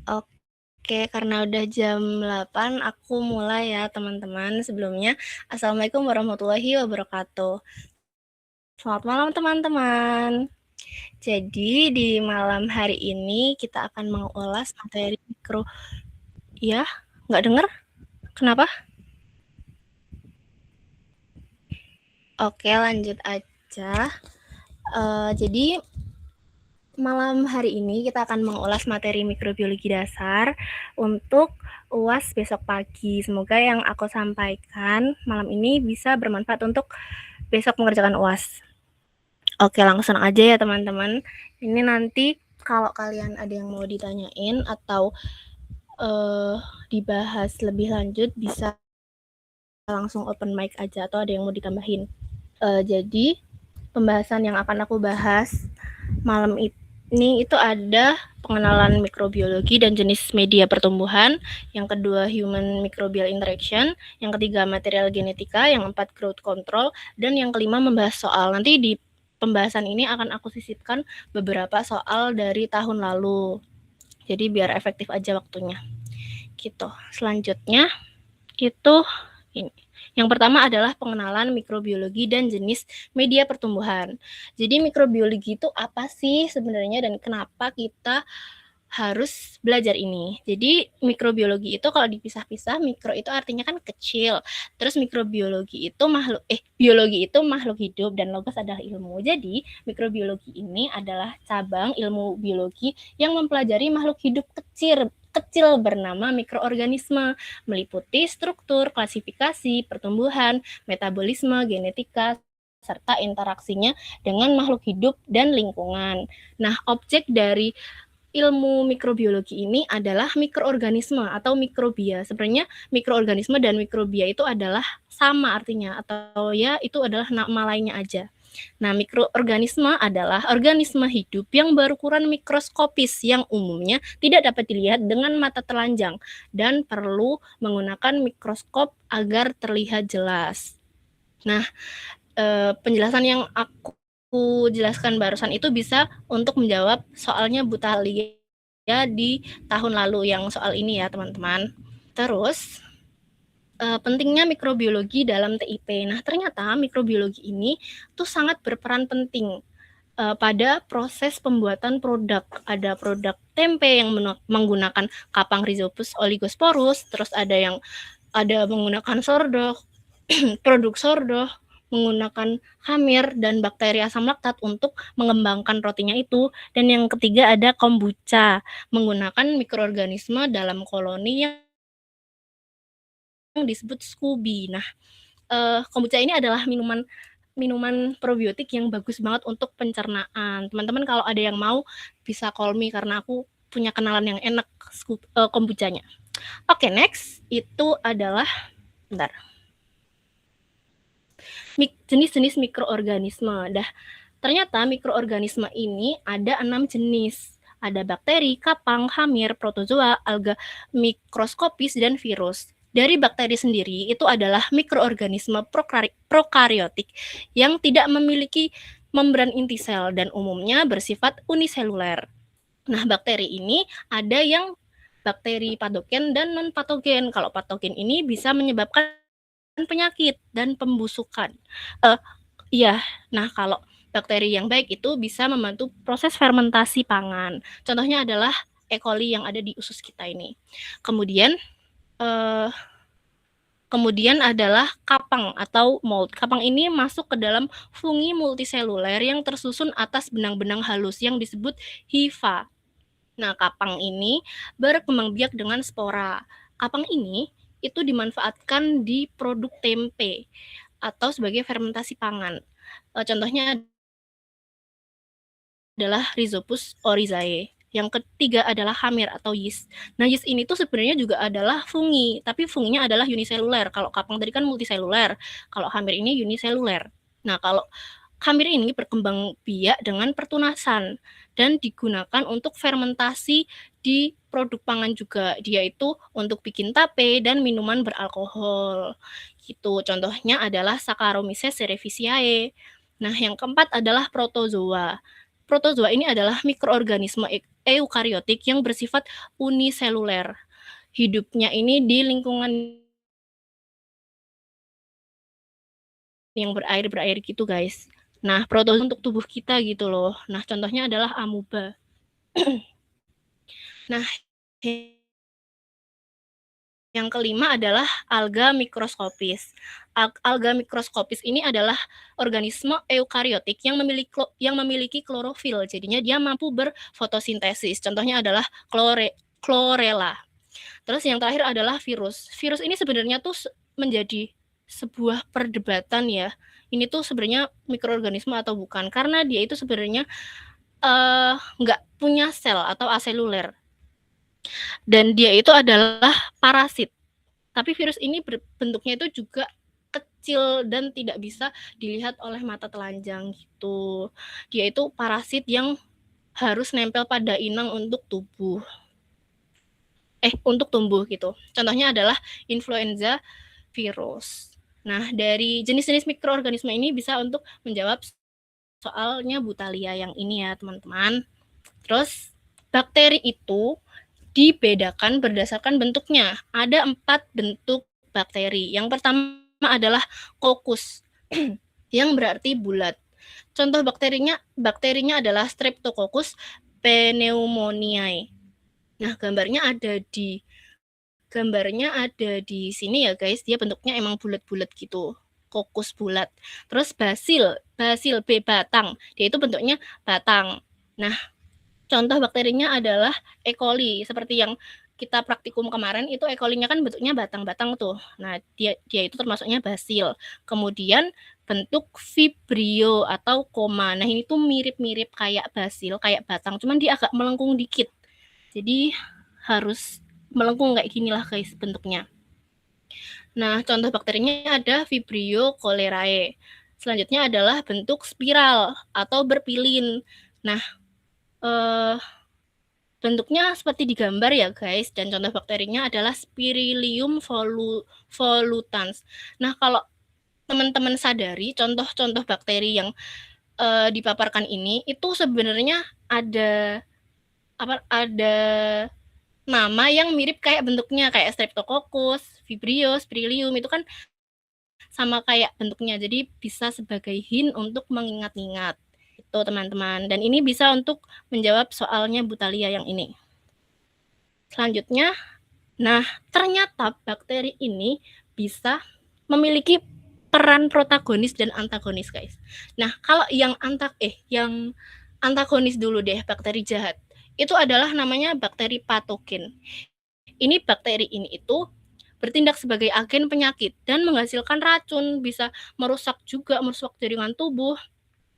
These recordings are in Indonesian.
Oke, karena udah jam 8, aku mulai ya teman-teman. Sebelumnya, Assalamualaikum warahmatullahi wabarakatuh. Selamat malam teman-teman. Jadi di malam hari ini kita akan mengulas materi mikro. Ya, nggak dengar? Kenapa? Oke, lanjut aja. Jadi malam hari ini kita akan mengulas materi mikrobiologi dasar untuk UAS besok pagi. Semoga yang aku sampaikan malam ini bisa bermanfaat untuk besok mengerjakan UAS. Oke, langsung aja ya teman-teman. Ini nanti kalau kalian ada yang mau ditanyain atau dibahas lebih lanjut bisa langsung open mic aja atau ada yang mau ditambahin. Jadi pembahasan yang akan aku bahas malam ini itu ada pengenalan mikrobiologi dan jenis media pertumbuhan, yang kedua human microbial interaction, yang ketiga material genetika, yang empat growth control, dan yang kelima membahas soal. Nanti di pembahasan ini akan aku sisipkan beberapa soal dari tahun lalu. Jadi biar efektif aja waktunya. Gitu. Selanjutnya itu ini. Yang pertama adalah pengenalan mikrobiologi dan jenis media pertumbuhan. Jadi mikrobiologi itu apa sih sebenarnya dan kenapa kita harus belajar ini. Jadi mikrobiologi itu kalau dipisah-pisah, mikro itu artinya kan kecil. Terus mikrobiologi itu biologi itu makhluk hidup dan logos adalah ilmu. Jadi mikrobiologi ini adalah cabang ilmu biologi yang mempelajari makhluk hidup kecil bernama mikroorganisme, meliputi struktur, klasifikasi, pertumbuhan, metabolisme, genetika, serta interaksinya dengan makhluk hidup dan lingkungan. Nah, objek dari ilmu mikrobiologi ini adalah mikroorganisme atau mikrobia. Sebenarnya mikroorganisme dan mikrobia itu adalah sama artinya, atau ya itu adalah nama lainnya aja. Nah, mikroorganisme adalah organisme hidup yang berukuran mikroskopis yang umumnya tidak dapat dilihat dengan mata telanjang dan perlu menggunakan mikroskop agar terlihat jelas. Nah, penjelasan yang aku jelaskan barusan itu bisa untuk menjawab soalnya Bu Talia di tahun lalu yang soal ini ya teman-teman. Terus pentingnya mikrobiologi dalam TIP. Nah, ternyata mikrobiologi ini tuh sangat berperan penting pada proses pembuatan produk. Ada produk tempe yang menggunakan kapang Rhizopus oligosporus, terus ada menggunakan sordo, produk sordo menggunakan hamir dan bakteri asam laktat untuk mengembangkan rotinya itu. Dan yang ketiga ada kombucha, menggunakan mikroorganisme dalam koloni yang disebut SCOBY. Nah, kombucha ini adalah minuman probiotik yang bagus banget untuk pencernaan. Teman-teman kalau ada yang mau bisa call me karena aku punya kenalan yang enak kombuchanya. Oke, next itu adalah jenis-jenis mikroorganisme. Ternyata mikroorganisme ini ada 6 jenis. Ada bakteri, kapang, hamir, protozoa, alga mikroskopis, dan virus. Dari bakteri sendiri itu adalah mikroorganisme prokaryotik yang tidak memiliki membran inti sel dan umumnya bersifat uniseluler. Nah, bakteri ini ada yang bakteri patogen dan non-patogen. Kalau patogen ini bisa menyebabkan penyakit dan pembusukan. Iya, nah kalau bakteri yang baik itu bisa membantu proses fermentasi pangan. Contohnya adalah E. coli yang ada di usus kita ini. Kemudian adalah kapang atau mold. Kapang ini masuk ke dalam fungi multiseluler yang tersusun atas benang-benang halus yang disebut hifa. Nah, kapang ini berkembang biak dengan spora. Kapang ini itu dimanfaatkan di produk tempe atau sebagai fermentasi pangan. Contohnya adalah Rhizopus oryzae. Yang ketiga adalah hamir atau yeast. Nah, yeast ini tuh sebenarnya juga adalah fungi, tapi funginya adalah uniseluler. Kalau kapang tadi kan multiseluler, kalau hamir ini uniseluler. Nah, kalau hamir ini berkembang biak dengan pertunasan dan digunakan untuk fermentasi di produk pangan juga. Dia itu untuk bikin tape dan minuman beralkohol. Gitu. Contohnya adalah Saccharomyces cerevisiae. Nah, yang keempat adalah protozoa. Protozoa ini adalah mikroorganisme eukariotik yang bersifat uniseluler. Hidupnya ini di lingkungan yang berair gitu guys. Nah, protozoa untuk tubuh kita gitu loh. Nah, contohnya adalah amuba. Nah, yang kelima adalah alga mikroskopis. Alga mikroskopis ini adalah organisme eukariotik yang memiliki klorofil. Jadinya dia mampu berfotosintesis. Contohnya adalah chlorella. Terus yang terakhir adalah virus. Virus ini sebenarnya tuh menjadi sebuah perdebatan ya. Ini tuh sebenarnya mikroorganisme atau bukan, karena dia itu sebenarnya nggak punya sel atau aseluler. Dan dia itu adalah parasit. Tapi virus ini bentuknya itu juga kecil dan tidak bisa dilihat oleh mata telanjang gitu. Dia itu parasit yang harus nempel pada inang untuk tumbuh gitu. Contohnya adalah influenza virus. Nah, dari jenis-jenis mikroorganisme ini bisa untuk menjawab soalnya Butalia yang ini ya, teman-teman. Terus, bakteri itu dibedakan berdasarkan bentuknya. Ada 4 bentuk bakteri. Yang pertama adalah kokus, yang berarti bulat. Contoh bakterinya adalah Streptococcus pneumoniae. Nah, gambarnya ada di sini ya guys. Dia bentuknya emang bulat-bulat gitu. Kokus bulat. Terus basil B batang. Dia itu bentuknya batang. Nah, contoh bakterinya adalah E. coli, seperti yang kita praktikum kemarin itu E. coli-nya kan bentuknya batang-batang tuh. Nah, dia itu termasuknya basil. Kemudian bentuk Vibrio atau koma. Nah, ini tuh mirip-mirip kayak basil, kayak batang, cuman dia agak melengkung dikit. Jadi harus melengkung kayak gini lah guys bentuknya. Nah, contoh bakterinya ada Vibrio cholerae. Selanjutnya adalah bentuk spiral atau berpilin. Nah, bentuknya seperti di gambar ya guys, dan contoh bakterinya adalah Spirillum volutans. Nah, kalau teman-teman sadari contoh-contoh bakteri yang dipaparkan ini itu sebenarnya ada nama yang mirip kayak bentuknya, kayak Streptococcus, Vibrio, Spirillum, itu kan sama kayak bentuknya, jadi bisa sebagai hint untuk mengingat-ingat itu teman-teman. Dan ini bisa untuk menjawab soalnya Butalia yang ini. Selanjutnya, nah ternyata bakteri ini bisa memiliki peran protagonis dan antagonis guys. Nah, kalau yang antagonis dulu deh, bakteri jahat. Itu adalah namanya bakteri patogen. Bakteri ini itu bertindak sebagai agen penyakit dan menghasilkan racun, bisa merusak jaringan tubuh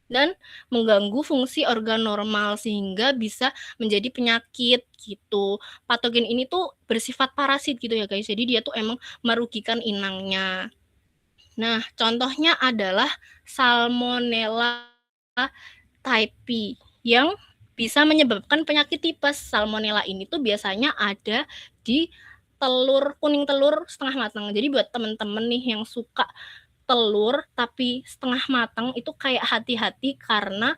dan mengganggu fungsi organ normal sehingga bisa menjadi penyakit gitu. Patogen ini tuh bersifat parasit gitu ya guys. Jadi dia tuh emang merugikan inangnya. Nah, contohnya adalah Salmonella typhi yang bisa menyebabkan penyakit tipes. Salmonella ini tuh biasanya ada di kuning telur setengah matang. Jadi buat teman-teman nih yang suka telur tapi setengah matang itu kayak hati-hati karena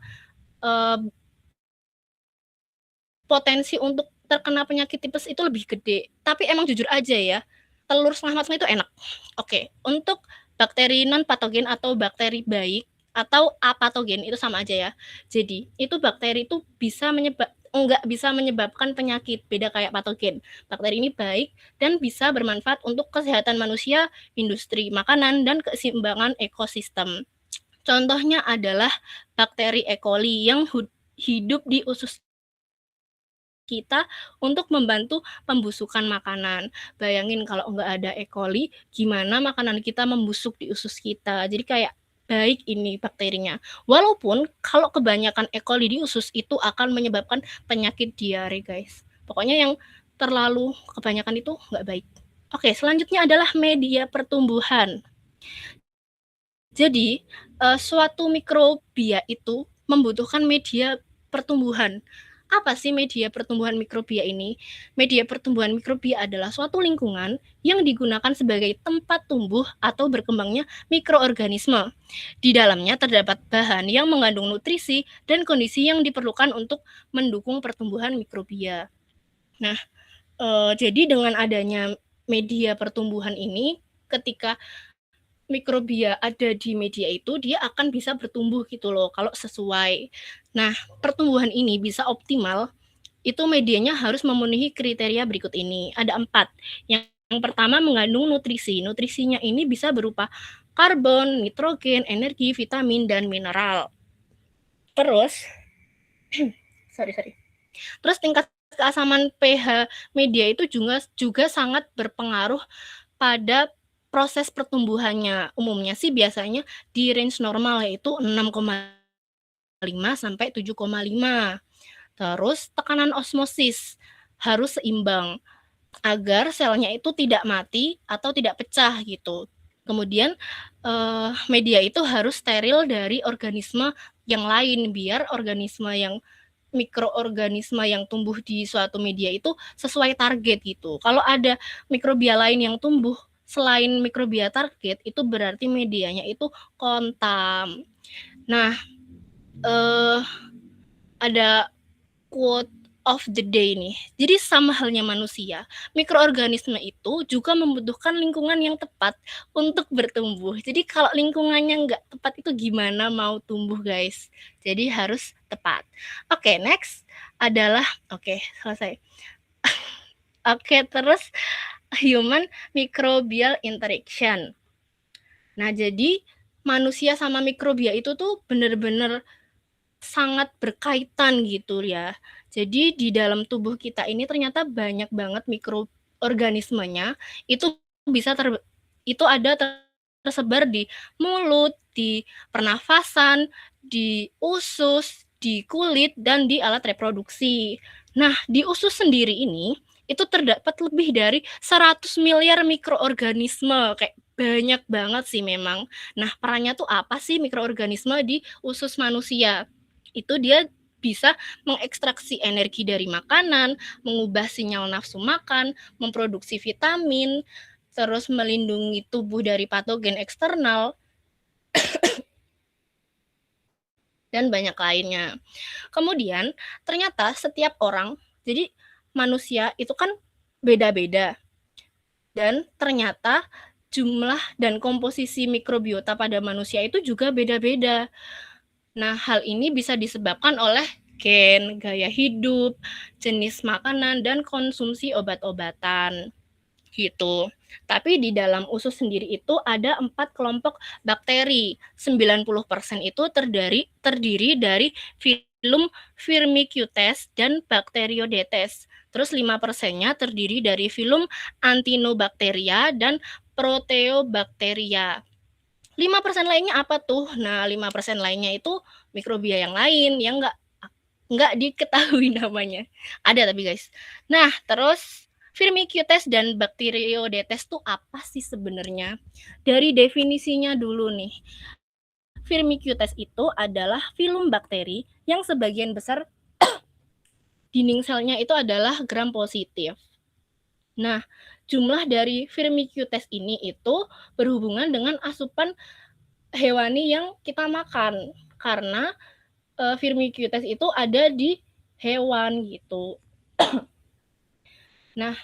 potensi untuk terkena penyakit tipes itu lebih gede. Tapi emang jujur aja ya, telur setengah matang itu enak. Oke, untuk bakteri non patogen atau bakteri baik atau apatogen itu sama aja ya. Jadi itu bakteri itu nggak bisa menyebabkan penyakit, beda kayak patogen. Bakteri ini baik dan bisa bermanfaat untuk kesehatan manusia, industri makanan, dan keseimbangan ekosistem. Contohnya adalah bakteri E. coli yang hidup di usus kita untuk membantu pembusukan makanan. Bayangin kalau nggak ada E. coli, gimana makanan kita membusuk di usus kita. Jadi kayak baik ini bakterinya. Walaupun kalau kebanyakan E. coli di usus itu akan menyebabkan penyakit diare guys. Pokoknya yang terlalu kebanyakan itu nggak baik. Oke, selanjutnya adalah media pertumbuhan. Jadi, suatu mikrobia itu membutuhkan media pertumbuhan. Apa sih media pertumbuhan mikrobia ini? Media pertumbuhan mikrobia adalah suatu lingkungan yang digunakan sebagai tempat tumbuh atau berkembangnya mikroorganisme. Di dalamnya terdapat bahan yang mengandung nutrisi dan kondisi yang diperlukan untuk mendukung pertumbuhan mikrobia. Nah, jadi dengan adanya media pertumbuhan ini, ketika mikrobia ada di media itu, dia akan bisa bertumbuh gitu loh, kalau sesuai. Nah, pertumbuhan ini bisa optimal, itu medianya harus memenuhi kriteria berikut ini. Ada 4. Yang pertama mengandung nutrisi. Nutrisinya ini bisa berupa karbon, nitrogen, energi, vitamin, dan mineral. Terus, Terus tingkat keasaman pH media itu juga sangat berpengaruh pada proses pertumbuhannya. Umumnya sih biasanya di range normal, yaitu 6,5 sampai 7,5. Terus tekanan osmosis harus seimbang agar selnya itu tidak mati atau tidak pecah gitu. Kemudian media itu harus steril dari organisme yang lain biar mikroorganisme yang tumbuh di suatu media itu sesuai target gitu. Kalau ada mikrobia lain yang tumbuh selain mikrobia target, itu berarti medianya itu kontam. Nah, ada quote of the day nih. Jadi sama halnya manusia, mikroorganisme itu juga membutuhkan lingkungan yang tepat untuk bertumbuh. Jadi kalau lingkungannya nggak tepat itu gimana mau tumbuh guys? Jadi harus tepat. Oke, next adalah selesai. Oke, terus human microbial interaction. Nah, jadi manusia sama mikrobia itu tuh bener-bener sangat berkaitan gitu ya. Jadi di dalam tubuh kita ini ternyata banyak banget mikroorganismenya. Itu ada tersebar di mulut, di pernafasan, di usus, di kulit, dan di alat reproduksi. Nah, di usus sendiri ini itu terdapat lebih dari 100 miliar mikroorganisme, kayak banyak banget sih memang. Nah, perannya tuh apa sih mikroorganisme di usus manusia? Itu dia bisa mengekstraksi energi dari makanan, mengubah sinyal nafsu makan, memproduksi vitamin, terus melindungi tubuh dari patogen eksternal, dan banyak lainnya. Kemudian, ternyata setiap orang, jadi manusia itu kan beda-beda. Dan ternyata jumlah dan komposisi mikrobiota pada manusia itu juga beda-beda. Nah, hal ini bisa disebabkan oleh gen, gaya hidup, jenis makanan, dan konsumsi obat-obatan. Gitu. Tapi di dalam usus sendiri itu ada 4 kelompok bakteri. 90% itu terdiri dari filum Firmicutes dan Bacteroidetes. Terus 5%-nya terdiri dari filum Actinobacteria dan Proteobacteria. 5% lainnya apa tuh? Nah, 5% lainnya itu mikrobia yang lain yang nggak diketahui namanya. Ada tapi guys. Nah, terus Firmicutes dan Bacteroidetes tuh apa sih sebenarnya? Dari definisinya dulu nih. Firmicutes itu adalah filum bakteri yang sebagian besar dinding selnya itu adalah gram positif. Nah, jumlah dari Firmicutes ini itu berhubungan dengan asupan hewani yang kita makan. Karena Firmicutes itu ada di hewan gitu. Nah,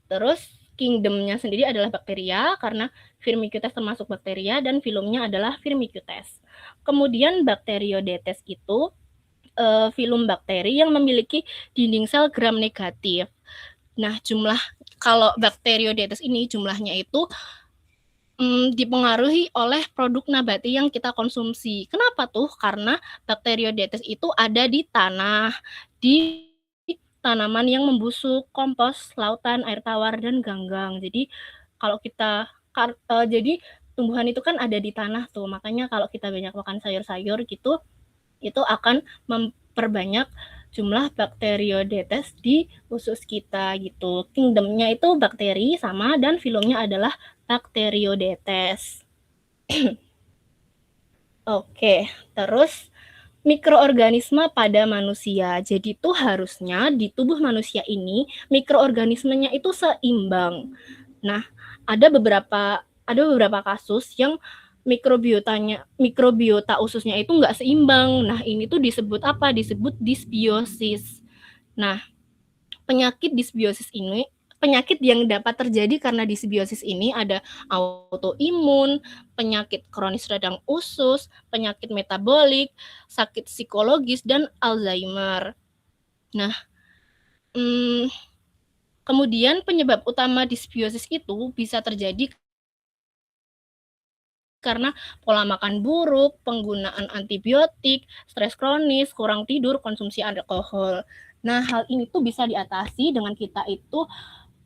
terus kingdomnya sendiri adalah bakteria karena Firmicutes termasuk bakteria dan filumnya adalah Firmicutes. Kemudian Bacteroidetes itu filum bakteri yang memiliki dinding sel gram negatif. Nah, kalau Bacteroidetes ini jumlahnya itu dipengaruhi oleh produk nabati yang kita konsumsi. Kenapa tuh? Karena Bacteroidetes itu ada di tanah, di tanaman yang membusuk, kompos, lautan, air tawar, dan ganggang. Jadi kalau jadi tumbuhan itu kan ada di tanah tuh, makanya kalau kita banyak makan sayur-sayur gitu, itu akan memperbanyak jumlah Bacteroidetes di usus kita gitu. Kingdomnya itu bakteri sama dan filumnya adalah Bacteroidetes. Oke, terus mikroorganisme pada manusia. Jadi itu harusnya di tubuh manusia ini mikroorganismenya itu seimbang. Nah, ada beberapa kasus yang mikrobiota ususnya itu nggak seimbang. Nah, ini tuh disebut apa? Disebut disbiosis. Nah, penyakit yang dapat terjadi karena disbiosis ini ada autoimun, penyakit kronis radang usus, penyakit metabolik, sakit psikologis, dan Alzheimer. Nah, kemudian penyebab utama disbiosis itu bisa terjadi karena pola makan buruk, penggunaan antibiotik, stres kronis, kurang tidur, konsumsi alkohol. Nah, hal ini tuh bisa diatasi dengan kita itu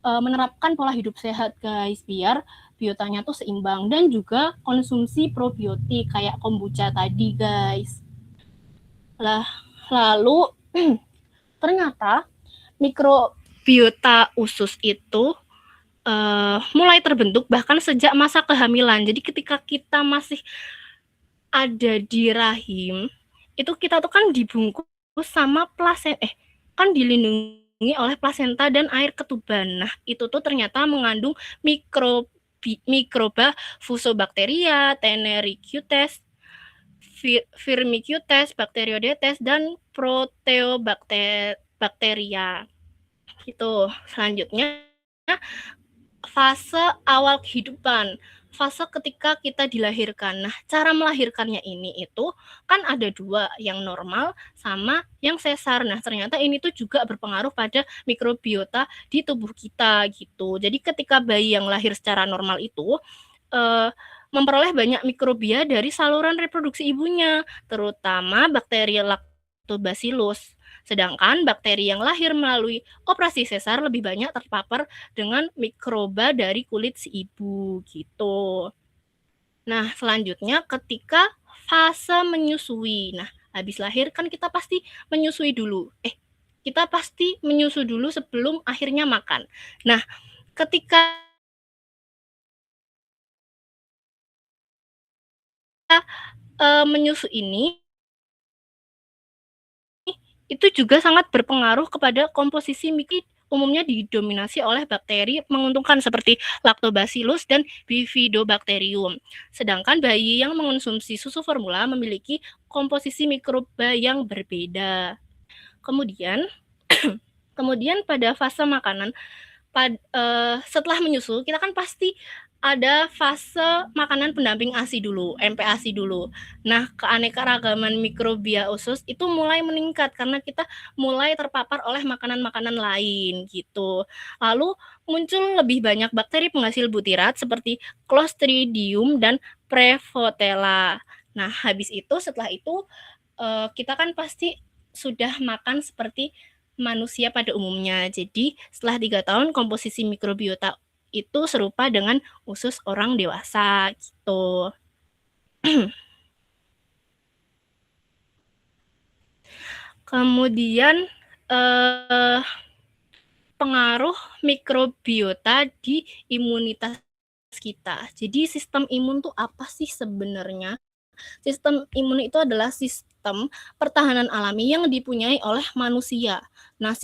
menerapkan pola hidup sehat, guys, biar biotanya tuh seimbang, dan juga konsumsi probiotik kayak kombucha tadi, guys. Lalu ternyata mikrobiota usus itu mulai terbentuk bahkan sejak masa kehamilan. Jadi ketika kita masih ada di rahim, itu kita tuh kan dibungkus sama kan dilindungi oleh plasenta dan air ketuban. Nah, itu tuh ternyata mengandung mikroba Fusobacteria, Tenericiutes, Firmicutes, Bacteroidetes, dan Proteobacteria. Gitu. Selanjutnya, fase awal kehidupan, fase ketika kita dilahirkan. Nah, cara melahirkannya ini itu kan ada dua, yang normal sama yang sesar. Nah, ternyata ini tuh juga berpengaruh pada mikrobiota di tubuh kita gitu. Jadi ketika bayi yang lahir secara normal itu memperoleh banyak mikrobia dari saluran reproduksi ibunya, terutama bakteri Lactobacillus. Sedangkan bakteri yang lahir melalui operasi sesar lebih banyak terpapar dengan mikroba dari kulit si ibu gitu. Nah, selanjutnya ketika fase menyusui. Nah, habis lahir kan kita pasti menyusui dulu. Kita pasti menyusu dulu sebelum akhirnya makan. Nah, ketika menyusu ini itu juga sangat berpengaruh kepada komposisi mikroba, umumnya didominasi oleh bakteri menguntungkan seperti Lactobacillus dan Bifidobacterium. Sedangkan bayi yang mengonsumsi susu formula memiliki komposisi mikroba yang berbeda. Kemudian pada fase makanan, setelah menyusu kita kan pasti ada fase makanan pendamping ASI dulu, MPASI dulu. Nah, keanekaragaman mikrobia usus itu mulai meningkat karena kita mulai terpapar oleh makanan-makanan lain gitu. Lalu muncul lebih banyak bakteri penghasil butirat seperti Clostridium dan Prevotella. Nah, setelah itu kita kan pasti sudah makan seperti manusia pada umumnya. Jadi setelah 3 tahun komposisi mikrobiota itu serupa dengan usus orang dewasa gitu. Kemudian pengaruh mikrobiota di imunitas kita. Jadi sistem imun tuh apa sih sebenarnya? Sistem imun itu adalah sistem pertahanan alami yang dipunyai oleh manusia. Nah,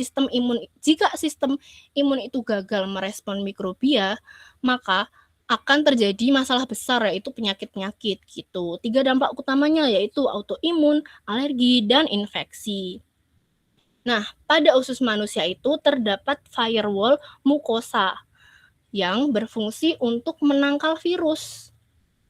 jika sistem imun itu gagal merespon mikrobia, maka akan terjadi masalah besar, yaitu penyakit-penyakit gitu. 3 dampak utamanya yaitu autoimun, alergi, dan infeksi. Nah, pada usus manusia itu terdapat firewall mukosa yang berfungsi untuk menangkal virus.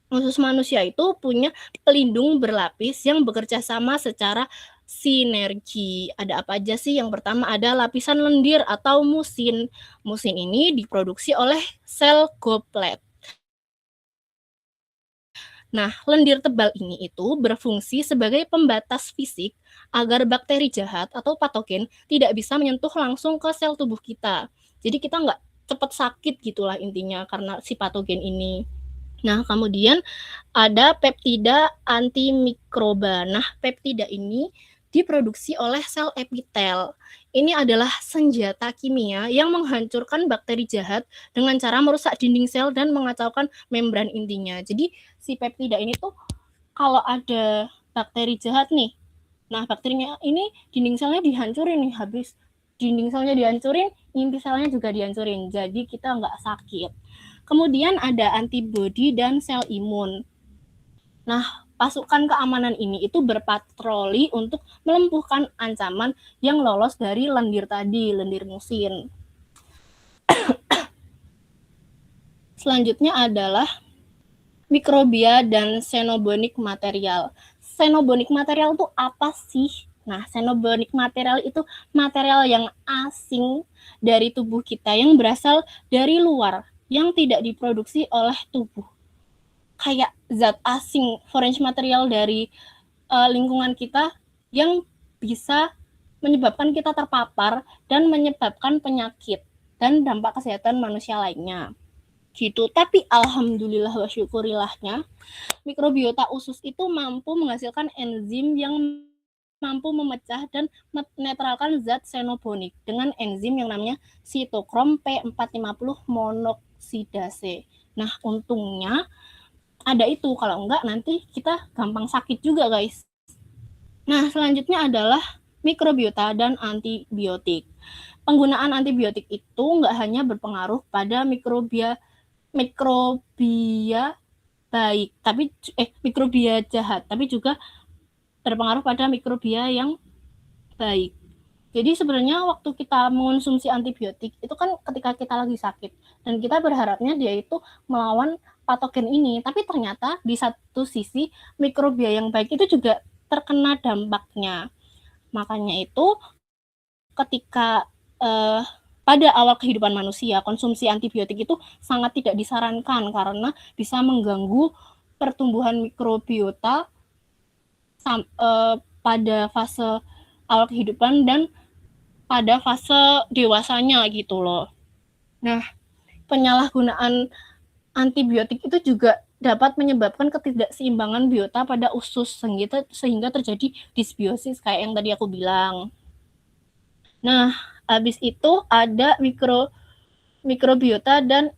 Usus manusia itu punya pelindung berlapis yang bekerja sama secara sinergi. Ada apa aja sih? Yang pertama ada lapisan lendir atau musin. Musin ini diproduksi oleh sel goblet. Nah, lendir tebal ini itu berfungsi sebagai pembatas fisik agar bakteri jahat atau patogen tidak bisa menyentuh langsung ke sel tubuh kita. Jadi kita nggak cepat sakit gitulah intinya karena si patogen ini. Nah, kemudian ada peptida antimikroba. Nah, peptida ini diproduksi oleh sel epitel. Ini adalah senjata kimia yang menghancurkan bakteri jahat dengan cara merusak dinding sel dan mengacaukan membran intinya. Jadi si peptida ini tuh kalau ada bakteri jahat nih, Nah, bakterinya ini dinding selnya dihancurin nih, habis dinding selnya dihancurin, inti selnya juga dihancurin. Jadi kita nggak sakit. Kemudian ada antibodi dan sel imun. Nah, pasukan keamanan ini itu berpatroli untuk melumpuhkan ancaman yang lolos dari lendir tadi, lendir musin. Selanjutnya adalah mikrobia dan xenobonic material. Xenobonic material itu apa sih? Nah, xenobonic material itu material yang asing dari tubuh kita yang berasal dari luar, yang tidak diproduksi oleh tubuh. Kayak zat asing, foreign material dari lingkungan kita yang bisa menyebabkan kita terpapar dan menyebabkan penyakit dan dampak kesehatan manusia lainnya. Gitu. Tapi alhamdulillah wa syukurilahnya, mikrobiota usus itu mampu menghasilkan enzim yang mampu memecah dan menetralkan zat xenobonik dengan enzim yang namanya sitokrom P450 monoksidase. Nah, untungnya ada itu, kalau enggak nanti kita gampang sakit juga, guys. Nah, selanjutnya adalah mikrobiota dan antibiotik. Penggunaan antibiotik itu enggak hanya berpengaruh pada mikrobia baik, tapi mikrobia jahat, tapi juga berpengaruh pada mikrobia yang baik. Jadi sebenarnya waktu kita mengonsumsi antibiotik itu kan ketika kita lagi sakit dan kita berharapnya dia itu melawan patogen ini, tapi ternyata di satu sisi mikrobia yang baik itu juga terkena dampaknya. Makanya itu ketika pada awal kehidupan manusia, konsumsi antibiotik itu sangat tidak disarankan karena bisa mengganggu pertumbuhan mikrobiota pada fase awal kehidupan dan pada fase dewasanya gitu loh. Nah, penyalahgunaan antibiotik itu juga dapat menyebabkan ketidakseimbangan biota pada usus sehingga terjadi disbiosis kayak yang tadi aku bilang. Nah, habis itu ada mikrobiota dan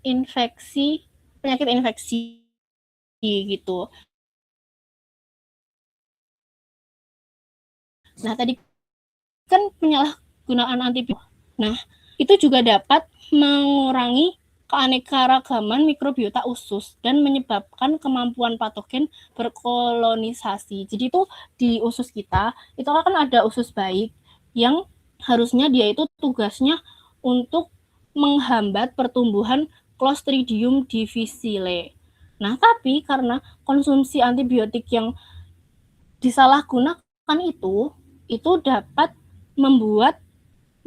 penyakit infeksi gitu. Nah, tadi kan penyalahgunaan antibiotik. Nah, itu juga dapat mengurangi keanekaragaman mikrobiota usus dan menyebabkan kemampuan patogen berkolonisasi. Jadi itu di usus kita, itu kan ada usus baik yang harusnya dia itu tugasnya untuk menghambat pertumbuhan Clostridium difficile. Nah, tapi karena konsumsi antibiotik yang disalahgunakan itu dapat membuat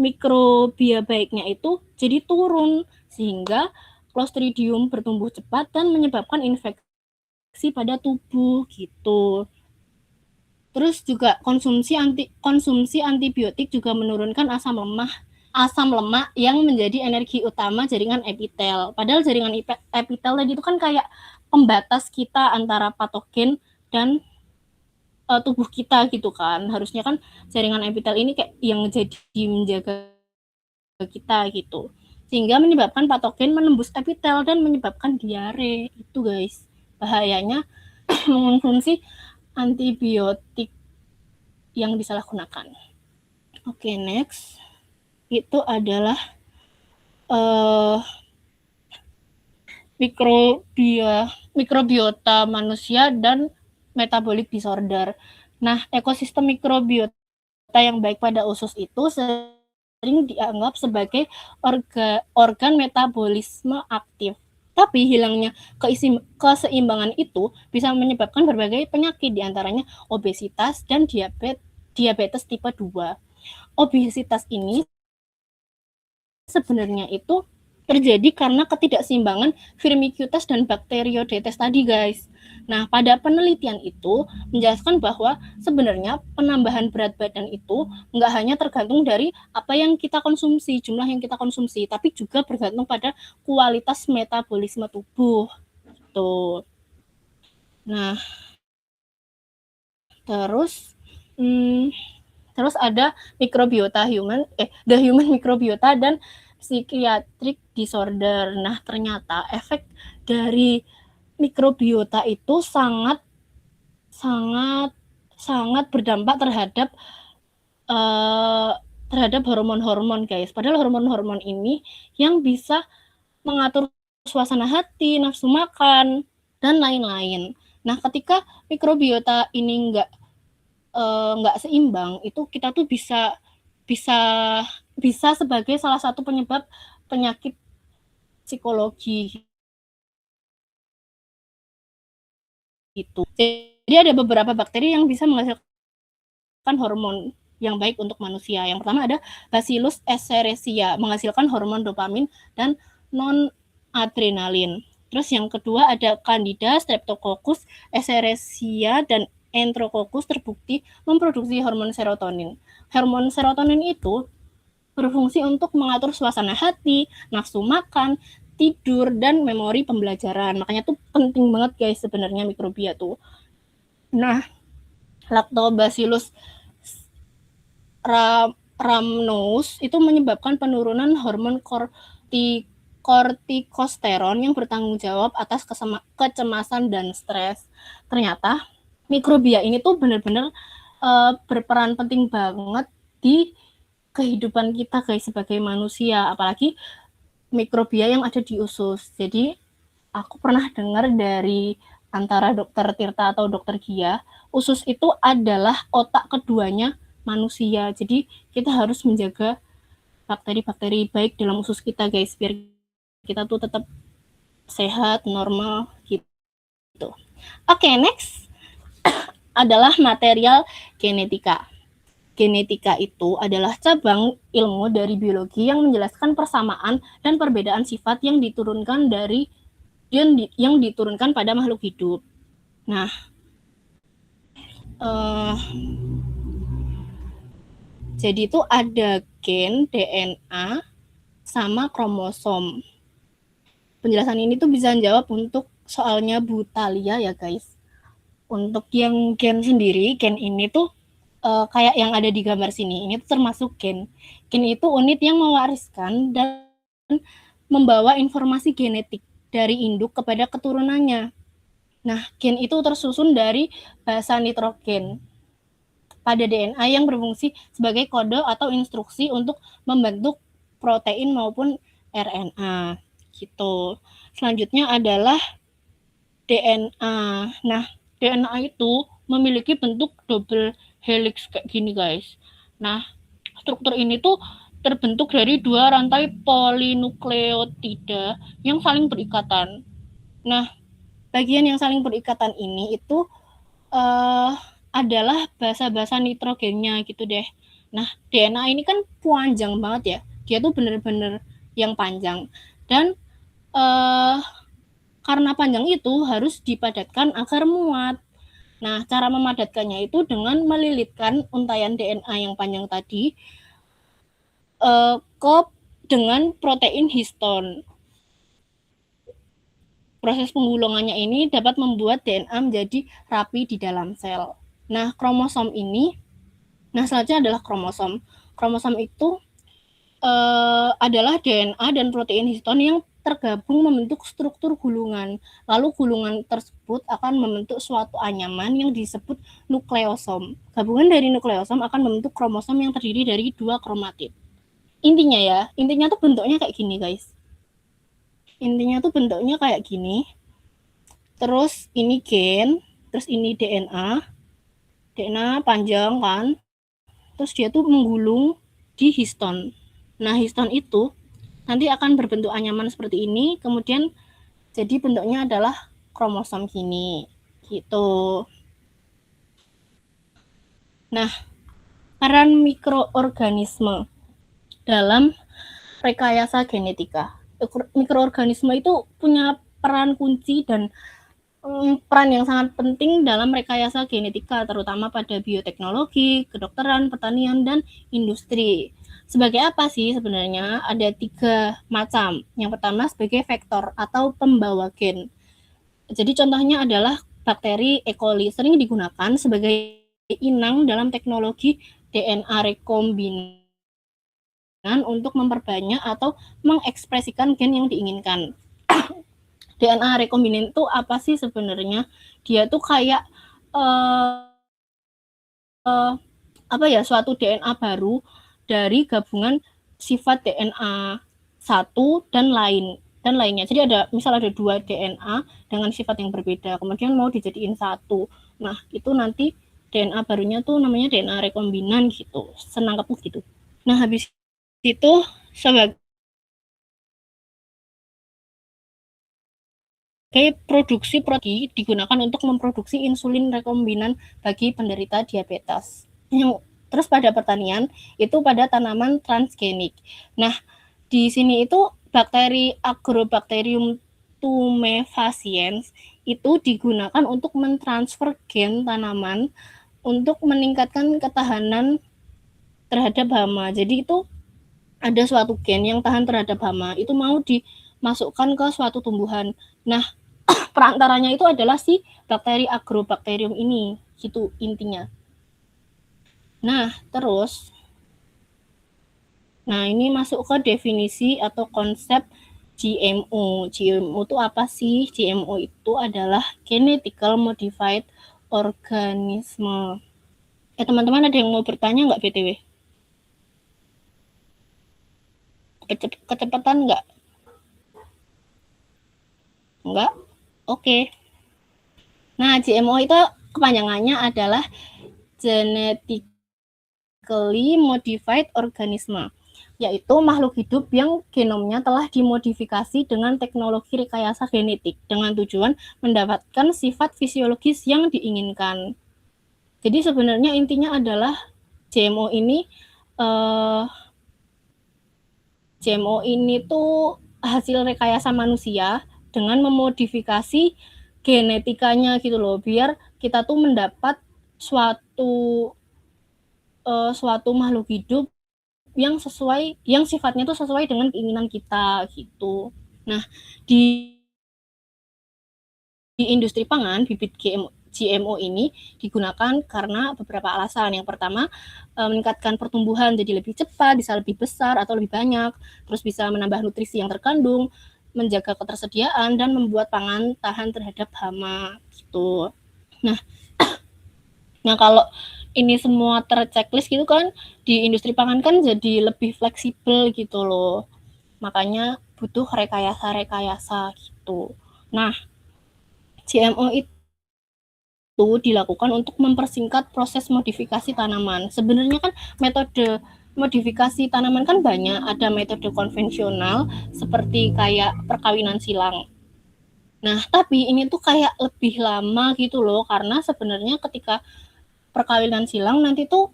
mikrobia baiknya itu jadi turun sehingga Clostridium bertumbuh cepat dan menyebabkan infeksi pada tubuh gitu. Terus juga konsumsi antibiotik juga menurunkan asam lemak yang menjadi energi utama jaringan epitel. Padahal jaringan epitel tadi itu kan kayak pembatas kita antara patogen dan tubuh kita gitu kan. Harusnya kan jaringan epitel ini kayak yang jadi menjaga kita gitu. Sehingga menyebabkan patogen menembus epitel dan menyebabkan diare. Itu guys, bahayanya mengonsumsi antibiotik yang disalahgunakan. Oke, next. Itu adalah mikrobiota manusia dan metabolic disorder. Nah, ekosistem mikrobiota yang baik pada usus itu sering dianggap sebagai organ metabolisme aktif. Tapi hilangnya keseimbangan itu bisa menyebabkan berbagai penyakit, diantaranya obesitas dan diabetes tipe 2. Obesitas ini sebenarnya itu terjadi karena ketidakseimbangan Firmicutes dan Bacteroidetes tadi, guys. Nah, pada penelitian itu menjelaskan bahwa sebenarnya penambahan berat badan itu nggak hanya tergantung dari apa yang kita konsumsi, jumlah yang kita konsumsi, tapi juga bergantung pada kualitas metabolisme tubuh. Tuh. Nah, terus ada mikrobiota the human microbiota dan psychiatric disorder. Nah, ternyata efek dari mikrobiota itu sangat sangat berdampak terhadap hormon-hormon, guys. Padahal hormon-hormon ini yang bisa mengatur suasana hati, nafsu makan, dan lain-lain. Nah, ketika mikrobiota ini nggak seimbang, itu kita tuh bisa bisa bisa sebagai salah satu penyebab penyakit psikologi gitu. Jadi ada beberapa bakteri yang bisa menghasilkan hormon yang baik untuk manusia. Yang pertama ada Bacillus escherichia, menghasilkan hormon dopamin dan non-adrenalin. Terus yang kedua ada Candida, Streptococcus, Escherichia, dan Enterococcus terbukti memproduksi hormon serotonin. Hormon serotonin itu berfungsi untuk mengatur suasana hati, nafsu makan, tidur, dan memori pembelajaran. Makanya tuh penting banget guys sebenarnya mikrobia tuh. Nah, Lactobacillus rhamnosus itu menyebabkan penurunan hormon kortikosteron yang bertanggung jawab atas kecemasan dan stres. Ternyata mikrobia ini tuh benar-benar berperan penting banget di kehidupan kita guys sebagai manusia, apalagi mikrobia yang ada di usus. Jadi aku pernah dengar dari antara dokter Tirta atau dokter Gia, usus itu adalah otak keduanya manusia. Jadi kita harus menjaga bakteri-bakteri baik dalam usus kita guys, biar kita tuh tetap sehat, normal gitu. Oke, next adalah material genetika. Genetika itu adalah cabang ilmu dari biologi yang menjelaskan persamaan dan perbedaan sifat yang diturunkan pada makhluk hidup. Nah, jadi itu ada gen, DNA, sama kromosom. Penjelasan ini tuh bisa menjawab untuk soalnya Bu Talia ya guys. Untuk yang gen sendiri, gen ini tuh kayak yang ada di gambar sini. Ini tuh termasuk gen. Gen itu unit yang mewariskan dan membawa informasi genetik dari induk kepada keturunannya. Nah, gen itu tersusun dari basa nitrogen pada DNA yang berfungsi sebagai kode atau instruksi untuk membentuk protein maupun RNA gitu. Selanjutnya adalah DNA. Nah, DNA itu memiliki bentuk double helix kayak gini guys. Nah, struktur ini tuh terbentuk dari dua rantai polinukleotida yang saling berikatan. Nah, bagian yang saling berikatan ini itu adalah basa-basa nitrogennya gitu deh. Nah, DNA ini kan panjang banget ya. Dia tuh bener-bener yang panjang. Dan karena panjang itu harus dipadatkan agar muat. Nah, cara memadatkannya itu dengan melilitkan untaian DNA yang panjang tadi ke dengan protein histon. Proses penggulungannya ini dapat membuat DNA menjadi rapi di dalam sel. Nah, kromosom ini, selanjutnya adalah kromosom. Kromosom itu adalah DNA dan protein histon yang tergabung membentuk struktur gulungan. Lalu gulungan tersebut akan membentuk suatu anyaman yang disebut nukleosom. Gabungan dari nukleosom akan membentuk kromosom yang terdiri dari dua kromatid. Intinya tuh bentuknya kayak gini guys. Intinya tuh bentuknya kayak gini. Terus ini gen, terus ini DNA. DNA panjang kan. Terus dia tuh menggulung di histon. Nah, histon itu nanti akan berbentuk anyaman seperti ini, kemudian jadi bentuknya adalah kromosom gini. Gitu. Nah, peran mikroorganisme dalam rekayasa genetika. Mikroorganisme itu punya peran kunci dan peran yang sangat penting dalam rekayasa genetika, terutama pada bioteknologi, kedokteran, pertanian, dan industri. Sebagai apa sih sebenarnya? Ada 3 macam. Yang pertama sebagai vektor atau pembawa gen. Jadi contohnya adalah bakteri E. coli, sering digunakan sebagai inang dalam teknologi DNA rekombinan untuk memperbanyak atau mengekspresikan gen yang diinginkan. DNA rekombinan itu apa sih sebenarnya? Dia tuh kayak suatu DNA baru dari gabungan sifat DNA satu dan lainnya. Jadi misal ada 2 DNA dengan sifat yang berbeda, kemudian mau dijadiin satu. Nah, itu nanti DNA barunya tuh namanya DNA rekombinan gitu. Senangkepku gitu. Nah, habis itu sebagai produksi protein digunakan untuk memproduksi insulin rekombinan bagi penderita diabetes. Terus pada pertanian itu pada tanaman transgenik. Nah, di sini itu bakteri Agrobacterium tumefaciens itu digunakan untuk mentransfer gen tanaman untuk meningkatkan ketahanan terhadap hama. Jadi itu ada suatu gen yang tahan terhadap hama, itu mau dimasukkan ke suatu tumbuhan. Nah, perantaranya itu adalah si bakteri Agrobacterium ini, gitu intinya. Nah, terus ini masuk ke definisi atau konsep GMO. GMO itu apa sih? GMO itu adalah Genetically Modified Organisme. Teman-teman ada yang mau bertanya nggak BTW? Kecepatan nggak? Nggak? Oke. Nah, GMO itu kepanjangannya adalah Genetically Modified Organisme, yaitu makhluk hidup yang genomnya telah dimodifikasi dengan teknologi rekayasa genetik dengan tujuan mendapatkan sifat fisiologis yang diinginkan. Jadi sebenarnya intinya adalah GMO ini tuh hasil rekayasa manusia dengan memodifikasi genetikanya gitu loh, biar kita tuh mendapat suatu makhluk hidup yang sifatnya tuh sesuai dengan keinginan kita gitu. Nah, di industri pangan bibit GMO ini digunakan karena beberapa alasan. Yang pertama, meningkatkan pertumbuhan jadi lebih cepat, bisa lebih besar atau lebih banyak, terus bisa menambah nutrisi yang terkandung, menjaga ketersediaan dan membuat pangan tahan terhadap hama gitu. Nah, kalau ini semua terchecklist gitu kan, di industri pangan kan jadi lebih fleksibel gitu loh. Makanya butuh rekayasa-rekayasa gitu. Nah, GMO itu dilakukan untuk mempersingkat proses modifikasi tanaman. Sebenarnya kan metode modifikasi tanaman kan banyak. Ada metode konvensional seperti kayak perkawinan silang. Nah, tapi ini tuh kayak lebih lama gitu loh, karena sebenarnya ketika perkawinan silang nanti tuh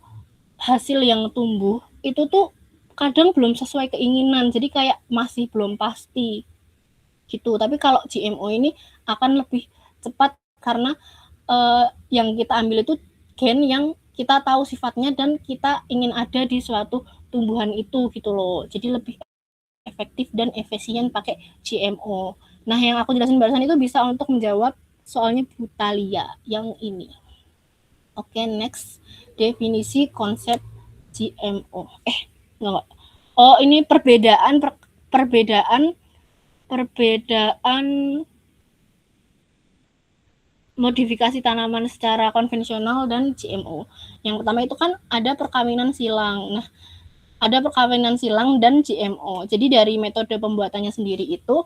hasil yang tumbuh itu tuh kadang belum sesuai keinginan, jadi kayak masih belum pasti gitu. Tapi kalau GMO ini akan lebih cepat karena yang kita ambil itu gen yang kita tahu sifatnya dan kita ingin ada di suatu tumbuhan itu gitu loh. Jadi lebih efektif dan efisien pakai GMO. Nah, yang aku jelasin barusan itu bisa untuk menjawab soalnya Butalia yang ini. Oke, next. Definisi konsep GMO. Enggak. Oh, ini perbedaan modifikasi tanaman secara konvensional dan GMO. Yang pertama itu kan ada perkawinan silang. Nah, ada perkawinan silang dan GMO. Jadi dari metode pembuatannya sendiri itu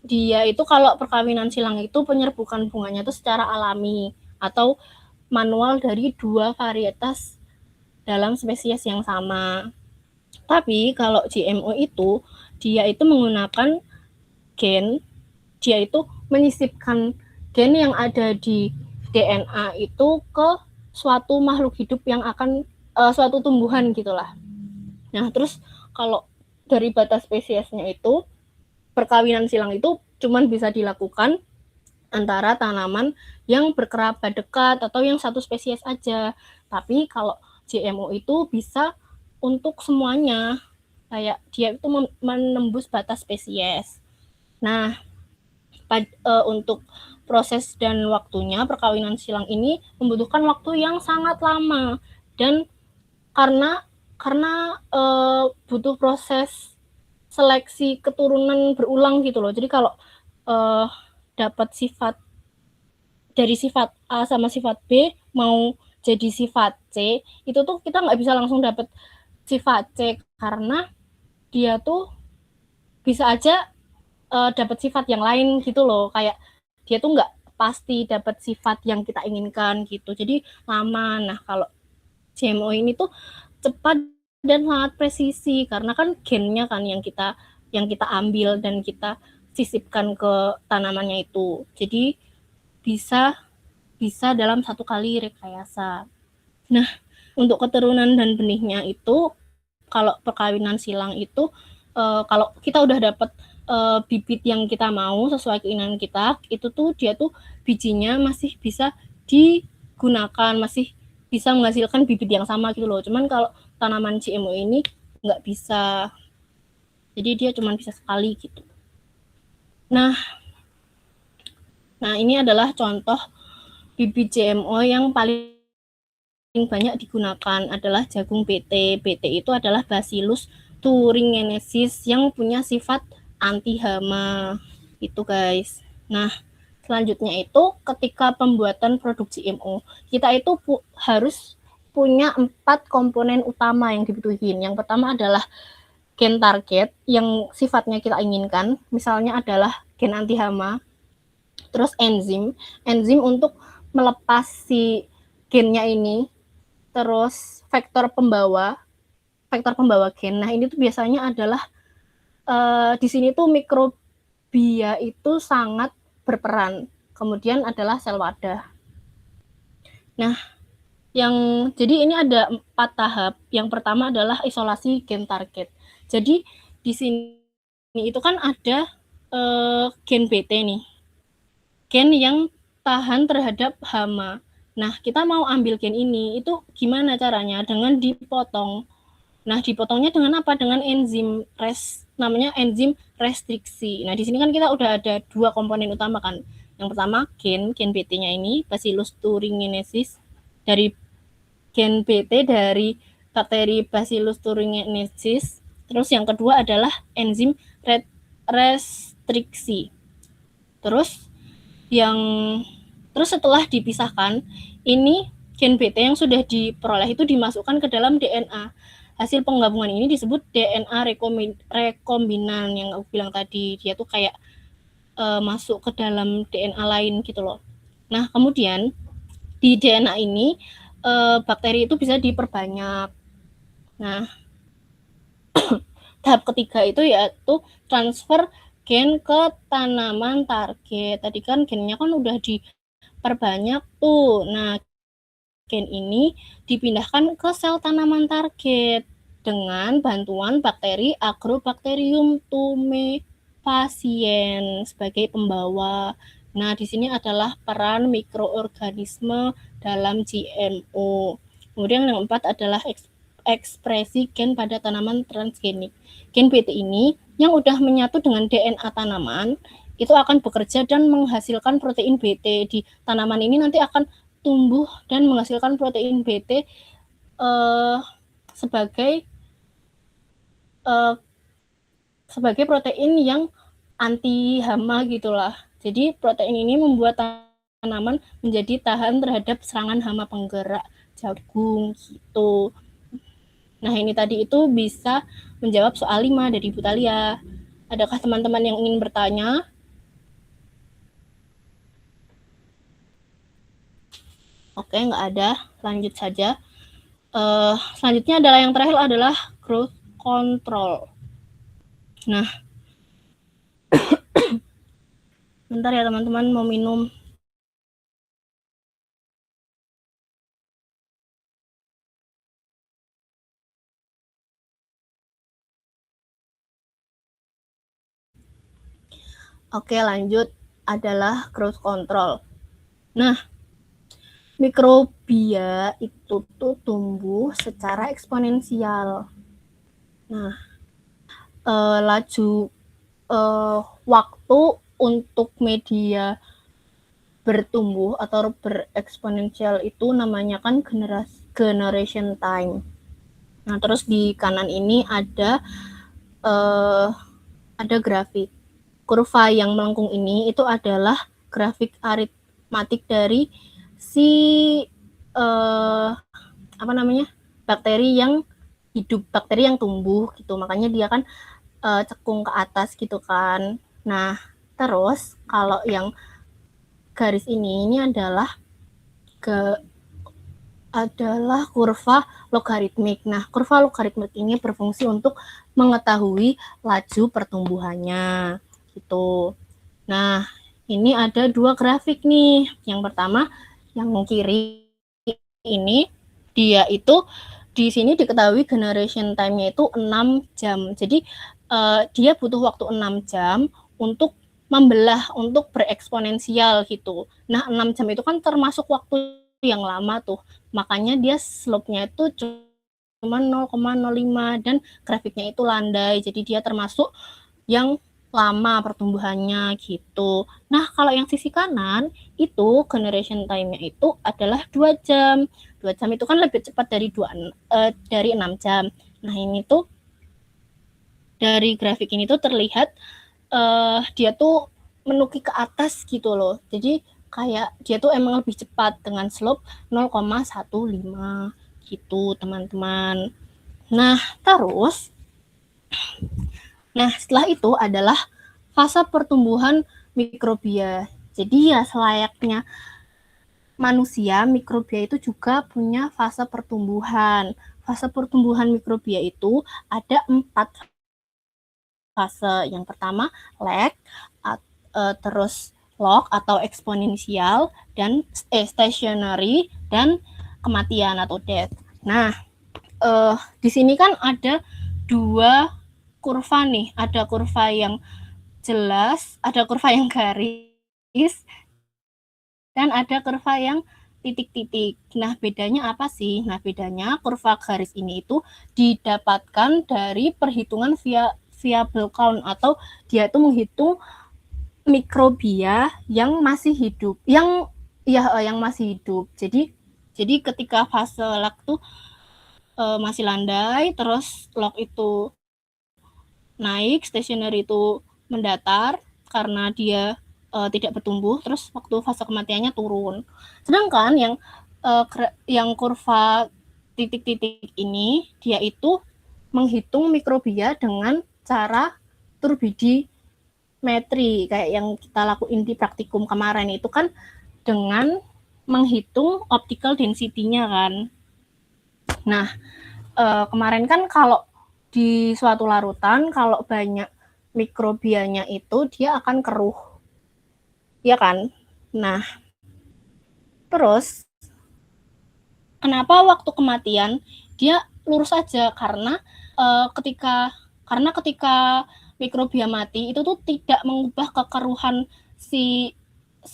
dia itu kalau perkawinan silang itu penyerbukan bunganya itu secara alami atau manual dari 2 varietas dalam spesies yang sama. Tapi kalau GMO itu dia itu menggunakan gen, dia itu menyisipkan gen yang ada di DNA itu ke suatu makhluk hidup yang akan suatu tumbuhan gitulah. Nah, terus kalau dari batas spesiesnya itu perkawinan silang itu cuman bisa dilakukan antara tanaman yang berkerabat dekat atau yang satu spesies aja. Tapi kalau GMO itu bisa untuk semuanya, kayak dia itu menembus batas spesies. Nah, untuk proses dan waktunya perkawinan silang ini membutuhkan waktu yang sangat lama, dan karena butuh proses seleksi keturunan berulang gitu loh. Jadi kalau dapat sifat dari sifat A sama sifat B mau jadi sifat C, itu tuh kita nggak bisa langsung dapat sifat C karena dia tuh bisa aja dapat sifat yang lain gitu loh, kayak dia tuh nggak pasti dapat sifat yang kita inginkan gitu, jadi lama. Nah kalau GMO ini tuh cepat dan sangat presisi karena kan gennya kan yang kita ambil dan kita sisipkan ke tanamannya itu, jadi bisa dalam satu kali rekayasa. Nah, untuk keturunan dan benihnya itu, kalau perkawinan silang itu, kalau kita udah dapat bibit yang kita mau sesuai keinginan kita, itu tuh dia tuh bijinya masih bisa digunakan, masih bisa menghasilkan bibit yang sama gitu loh. Cuman kalau tanaman GMO ini nggak bisa, jadi dia cuma bisa sekali gitu. Nah ini adalah contoh bibit GMO yang paling banyak digunakan adalah jagung BT. BT itu adalah Bacillus thuringiensis yang punya sifat anti hama. Itu guys. Nah, selanjutnya itu ketika pembuatan produk GMO, kita itu harus punya 4 komponen utama yang dibutuhin. Yang pertama adalah gen target yang sifatnya kita inginkan, misalnya adalah gen anti hama. Terus enzim untuk melepas si gennya ini, terus vektor pembawa gen. Nah ini tuh biasanya adalah di sini tuh mikrobia itu sangat berperan. Kemudian adalah sel wadah. Nah jadi ini ada 4 tahap. Yang pertama adalah isolasi gen target. Jadi di sini itu kan ada gen BT nih, gen yang tahan terhadap hama. Nah, kita mau ambil gen ini, itu gimana caranya? Dengan dipotong. Nah, dipotongnya dengan apa? Dengan enzim namanya enzim restriksi. Nah, di sini kan kita udah ada 2 komponen utama kan. Yang pertama gen BT-nya ini, Bacillus thuringiensis, dari gen BT dari bakteri Bacillus thuringiensis. Terus yang kedua adalah enzim restriksi. Terus setelah dipisahkan, ini gen BT yang sudah diperoleh itu dimasukkan ke dalam DNA. Hasil penggabungan ini disebut DNA rekombinan yang aku bilang tadi. Dia tuh kayak masuk ke dalam DNA lain gitu loh. Nah, kemudian di DNA ini bakteri itu bisa diperbanyak. Nah, tahap ketiga itu yaitu transfer gen ke tanaman target. Tadi kan gennya kan udah diperbanyak tuh. Nah, gen ini dipindahkan ke sel tanaman target dengan bantuan bakteri Agrobacterium tumefaciens sebagai pembawa. Nah, di sini adalah peran mikroorganisme dalam GMO. Kemudian yang keempat adalah ekspresi gen pada tanaman transgenik. Gen BT ini yang udah menyatu dengan DNA tanaman itu akan bekerja dan menghasilkan protein BT di tanaman ini, nanti akan tumbuh dan menghasilkan protein BT sebagai protein yang anti hama gitulah. Jadi protein ini membuat tanaman menjadi tahan terhadap serangan hama penggerak jagung gitu. Nah, ini tadi itu bisa menjawab soal 5 dari Bu Thalia. Adakah teman-teman yang ingin bertanya? Oke, nggak ada. Lanjut saja. Selanjutnya adalah yang terakhir adalah growth control. Nah, bentar ya teman-teman, mau minum. Oke, lanjut adalah growth control. Nah, mikrobia itu tuh tumbuh secara eksponensial. Nah, laju waktu untuk media bertumbuh atau bereksponensial itu namanya kan generation time. Nah, terus di kanan ini ada grafik. Kurva yang melengkung ini itu adalah grafik enzimatik dari si bakteri yang hidup, bakteri yang tumbuh gitu. Makanya dia kan cekung ke atas gitu kan. Nah, terus kalau yang garis ini adalah kurva logaritmik. Nah, kurva logaritmik ini berfungsi untuk mengetahui laju pertumbuhannya gitu. Nah, ini ada dua grafik nih. Yang pertama, yang kiri ini dia itu di sini diketahui generation time-nya itu 6 jam. Jadi dia butuh waktu 6 jam untuk membelah, untuk bereksponensial gitu. Nah, 6 jam itu kan termasuk waktu yang lama tuh. Makanya dia slope-nya itu cuma 0,05 dan grafiknya itu landai. Jadi dia termasuk yang lama pertumbuhannya gitu. Nah, kalau yang sisi kanan itu generation time-nya itu adalah 2 jam. 2 jam itu kan lebih cepat dari 6 jam. Nah, ini tuh dari grafik ini tuh terlihat dia tuh menukik ke atas gitu loh. Jadi kayak dia tuh emang lebih cepat dengan slope 0,15 gitu, teman-teman. Nah, terus setelah itu adalah fase pertumbuhan mikrobia. Jadi ya selayaknya manusia, mikrobia itu juga punya fase pertumbuhan. Fase pertumbuhan mikrobia itu ada 4 fase. Yang pertama lag, terus log atau eksponensial, dan stationary, dan kematian atau death. Nah, di sini kan ada 2 kurva nih, ada kurva yang jelas, ada kurva yang garis, dan ada kurva yang titik-titik. Nah, bedanya apa sih? Nah, bedanya kurva garis ini itu didapatkan dari perhitungan variable count, atau dia itu menghitung mikrobia yang masih hidup, yang masih hidup. Jadi ketika fase lag tuh masih landai, terus log itu naik, stationary itu mendatar karena dia tidak bertumbuh, terus waktu fase kematiannya turun. Sedangkan yang kurva titik-titik ini dia itu menghitung mikrobia dengan cara turbidimetri kayak yang kita lakuin di praktikum kemarin itu kan dengan menghitung optical density-nya kan. Nah, kemarin kan kalau di suatu larutan kalau banyak mikrobianya itu dia akan keruh, ya kan? Nah, terus kenapa waktu kematian dia lurus aja? Karena ketika mikrobia mati itu tuh tidak mengubah kekeruhan si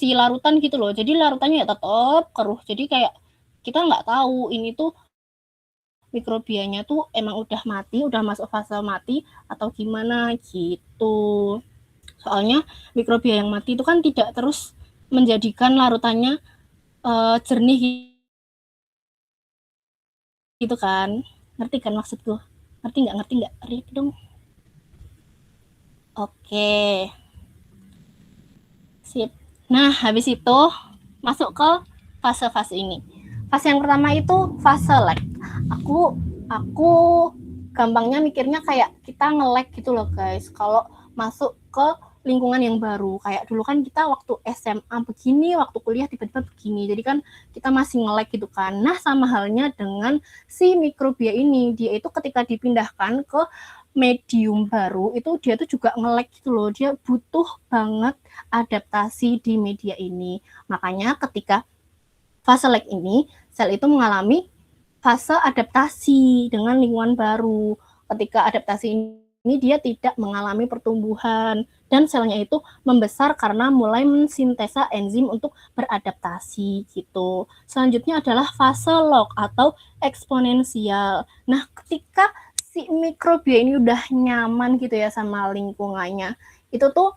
larutan gitu loh. Jadi larutannya ya tetap keruh. Jadi kayak kita nggak tahu ini tuh mikrobianya tuh emang udah mati, udah masuk fase mati atau gimana gitu. Soalnya mikrobia yang mati itu kan tidak terus menjadikan larutannya jernih gitu kan. Ngerti kan maksudku? Ngerti nggak? Ngerti dong. Oke. Sip. Nah, habis itu masuk ke fase-fase ini. Fase yang pertama itu fase lag. Aku gampangnya mikirnya kayak kita nge-lag gitu loh guys. Kalau masuk ke lingkungan yang baru, kayak dulu kan kita waktu SMA begini, waktu kuliah tiba-tiba begini. Jadi kan kita masih nge-lag gitu kan. Nah, sama halnya dengan si mikrobia ini, dia itu ketika dipindahkan ke medium baru itu dia tuh juga nge-lag gitu loh. Dia butuh banget adaptasi di media ini. Makanya ketika fase lag ini, sel itu mengalami fase adaptasi dengan lingkungan baru. Ketika adaptasi ini dia tidak mengalami pertumbuhan dan selnya itu membesar karena mulai mensintesa enzim untuk beradaptasi gitu. Selanjutnya adalah fase log atau eksponensial. Nah, ketika si mikrobia ini udah nyaman gitu ya sama lingkungannya, itu tuh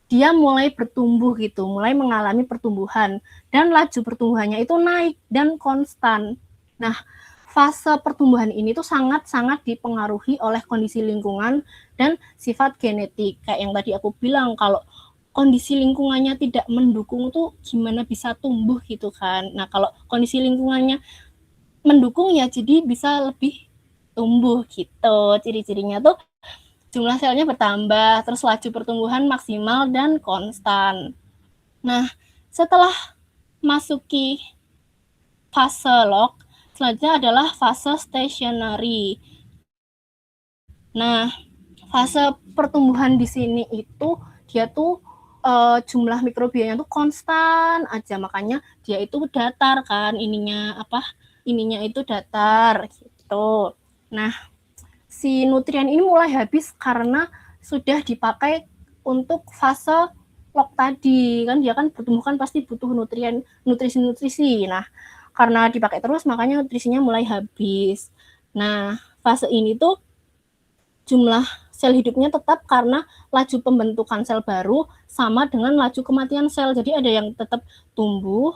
dia mulai bertumbuh gitu, mulai mengalami pertumbuhan dan laju pertumbuhannya itu naik dan konstan. Nah, fase pertumbuhan ini tuh sangat-sangat dipengaruhi oleh kondisi lingkungan dan sifat genetik. Kayak yang tadi aku bilang, kalau kondisi lingkungannya tidak mendukung tuh gimana bisa tumbuh gitu kan. Nah, kalau kondisi lingkungannya mendukung ya jadi bisa lebih tumbuh gitu. Ciri-cirinya tuh jumlah selnya bertambah, terus laju pertumbuhan maksimal dan konstan. Nah, setelah masuki fase log, selanjutnya adalah fase stationary. Nah, fase pertumbuhan di sini itu dia tuh jumlah mikrobianya tuh konstan aja, makanya dia itu datar kan ininya itu datar gitu. Nah, si nutrien ini mulai habis karena sudah dipakai untuk fase log tadi kan, dia kan bertumbuh kan pasti butuh nutrisi. Nah, karena dipakai terus makanya nutrisinya mulai habis. Nah, fase ini tuh jumlah sel hidupnya tetap karena laju pembentukan sel baru sama dengan laju kematian sel. Jadi ada yang tetap tumbuh,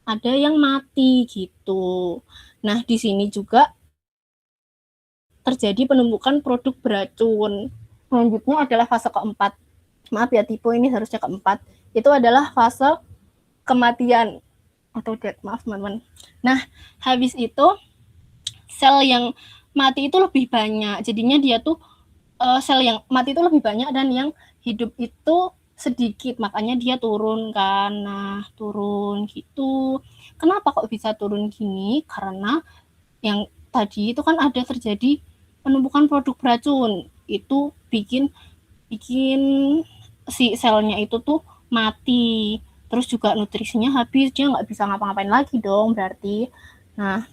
ada yang mati gitu. Nah, di sini juga terjadi penumbukan produk beracun. Selanjutnya adalah fase keempat. Maaf ya, tipe ini harusnya keempat. Itu adalah fase kematian atau death. Maaf teman-teman. Nah, habis itu sel yang mati itu lebih banyak. Jadinya dia tuh sel yang mati itu lebih banyak dan yang hidup itu sedikit, makanya dia turun kan. Nah, turun gitu. Kenapa kok bisa turun gini? Karena yang tadi itu kan ada terjadi penumpukan produk beracun. Itu bikin si selnya itu tuh mati. Terus juga nutrisinya habis, dia nggak bisa ngapa-ngapain lagi dong berarti. Nah,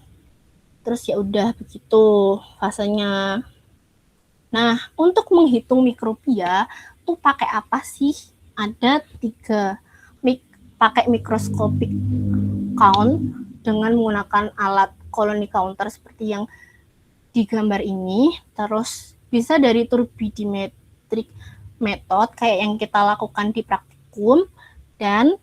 terus ya udah begitu fasenya. Nah, untuk menghitung mikrobia tuh pakai apa sih? Ada 3. Pakai microscopic count dengan menggunakan alat colony counter seperti yang di gambar ini. Terus bisa dari turbidimetric method kayak yang kita lakukan di praktikum, dan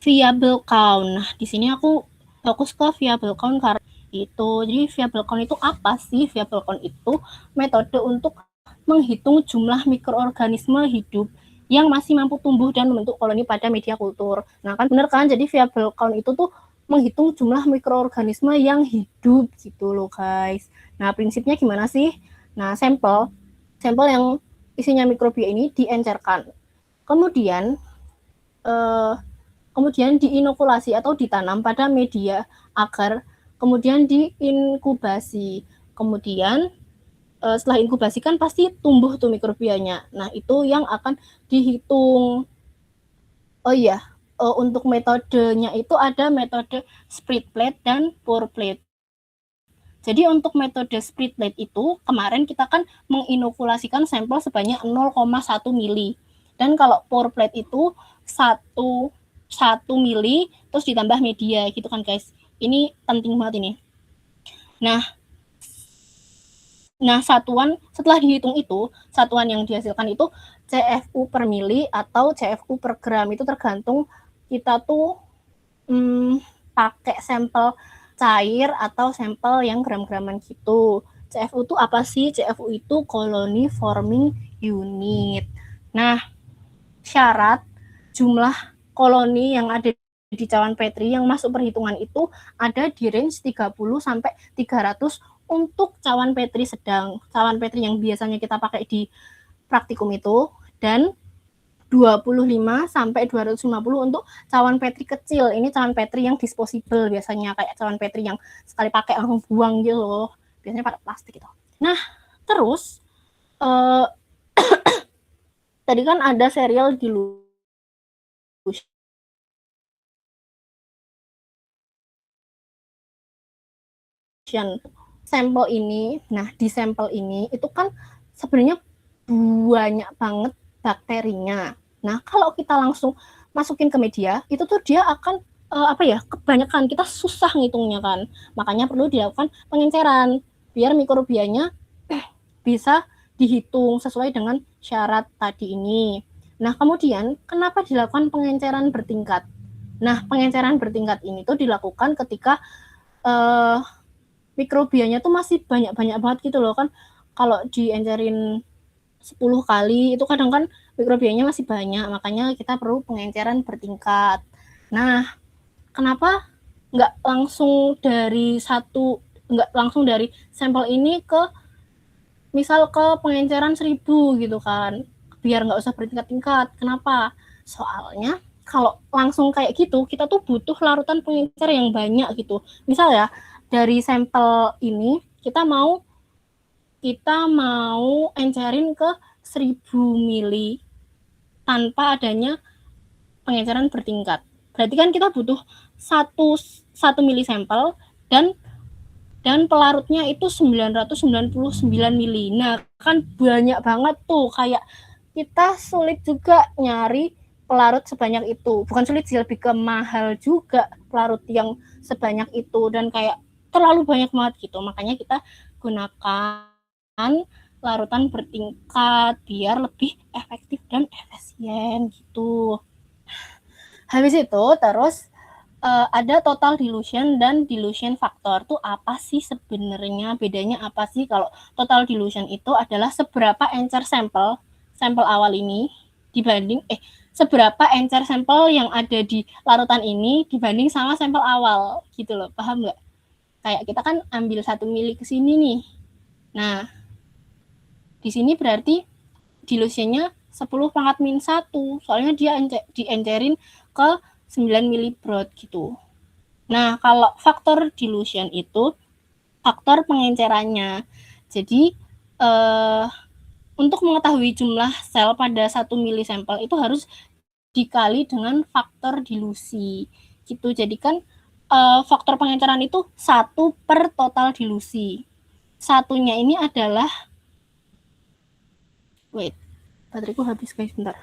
viable count. Nah, di sini aku fokus ke viable count karena itu. Jadi viable count itu apa sih? Viable count itu metode untuk menghitung jumlah mikroorganisme hidup yang masih mampu tumbuh dan membentuk koloni pada media kultur. Nah, kan bener kan? Jadi viable count itu tuh menghitung jumlah mikroorganisme yang hidup gitu loh, guys. Nah, prinsipnya gimana sih? Nah, sampel yang isinya mikrobia ini diencerkan. Kemudian diinokulasi atau ditanam pada media agar kemudian diinkubasi. Kemudian setelah inkubasi kan pasti tumbuh tuh mikrobianya. Nah, itu yang akan dihitung. Oh iya, untuk metodenya itu ada metode split plate dan pour plate. Jadi untuk metode split plate itu kemarin kita kan menginokulasikan sampel sebanyak 0,1 mili. Dan kalau pour plate itu 1 mili terus ditambah media gitu kan, guys. Ini penting banget ini. Nah, setelah dihitung itu, satuan yang dihasilkan itu CFU per mili atau CFU per gram. Itu tergantung kita tuh pakai sampel cair atau sampel yang gram-graman gitu. CFU itu apa sih? CFU itu colony forming unit. Nah, syarat jumlah koloni yang ada di cawan Petri yang masuk perhitungan itu ada di range 30 sampai 300 untuk cawan Petri sedang. Cawan Petri yang biasanya kita pakai di praktikum itu, dan 25 sampai 250 untuk cawan Petri kecil. Ini cawan Petri yang disposable biasanya, kayak cawan Petri yang sekali pakai langsung buang gitu loh. Biasanya pakai plastik gitu. Nah, terus tadi kan ada serial dilution. Sampel ini, nah di sampel ini itu kan sebenarnya banyak banget bakterinya. Nah, kalau kita langsung masukin ke media, itu tuh dia akan kebanyakan, kita susah ngitungnya kan. Makanya perlu dilakukan pengenceran biar mikrobianya bisa dihitung sesuai dengan syarat tadi ini. Nah, kemudian kenapa dilakukan pengenceran bertingkat? Nah, pengenceran bertingkat ini tuh dilakukan ketika mikrobianya tuh masih banyak banget gitu loh kan. Kalau diencerin 10 kali itu kadang kan mikrobianya masih banyak, makanya kita perlu pengenceran bertingkat. Nah, kenapa nggak langsung dari sampel ini ke misal ke pengenceran 1000 gitu kan, biar nggak usah bertingkat-tingkat. Kenapa? Soalnya kalau langsung kayak gitu kita tuh butuh larutan pengencer yang banyak gitu. Misal ya dari sampel ini kita mau encerin ke 1000 mili tanpa adanya pengenceran bertingkat. Berarti kan kita butuh satu mili sampel dan pelarutnya itu 999 mili. Nah, kan banyak banget tuh, kayak kita sulit juga nyari pelarut sebanyak itu. Bukan sulit sih, lebih ke mahal juga pelarut yang sebanyak itu dan kayak terlalu banyak banget gitu. Makanya kita gunakan larutan bertingkat biar lebih efektif dan efisien gitu. Habis itu terus ada total dilution dan dilution factor. Tuh apa sih sebenarnya, bedanya apa sih? Kalau total dilution itu adalah seberapa encer sampel awal ini dibanding seberapa encer sampel yang ada di larutan ini dibanding sama sampel awal gitu loh. Paham nggak? Kayak kita kan ambil 1 mili ke sini nih. Nah, di sini berarti dilutionnya 10 pangkat min 1. Soalnya dia diencerin ke 9 milibrod gitu. Nah, kalau faktor dilution itu faktor pengencerannya. Jadi, untuk mengetahui jumlah sel pada 1 mili sampel itu harus dikali dengan faktor dilusi. Gitu. Jadi kan faktor pengenceran itu 1 per total dilusi. Satunya ini adalah bateraiku habis guys, bentar.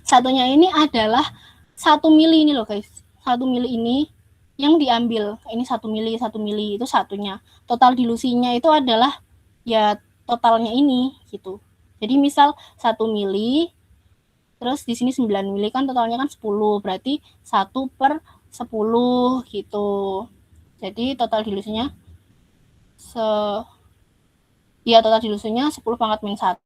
Satunya ini adalah 1 mili ini loh guys. 1 mili ini yang diambil. Ini 1 mili itu satunya. Total dilusinya itu adalah ya totalnya ini gitu. Jadi misal 1 mili terus di sini 9 mili kan totalnya kan 10. Berarti 1 per 10 gitu. Jadi total dilusinya total dilusinya 10 pangkat min 1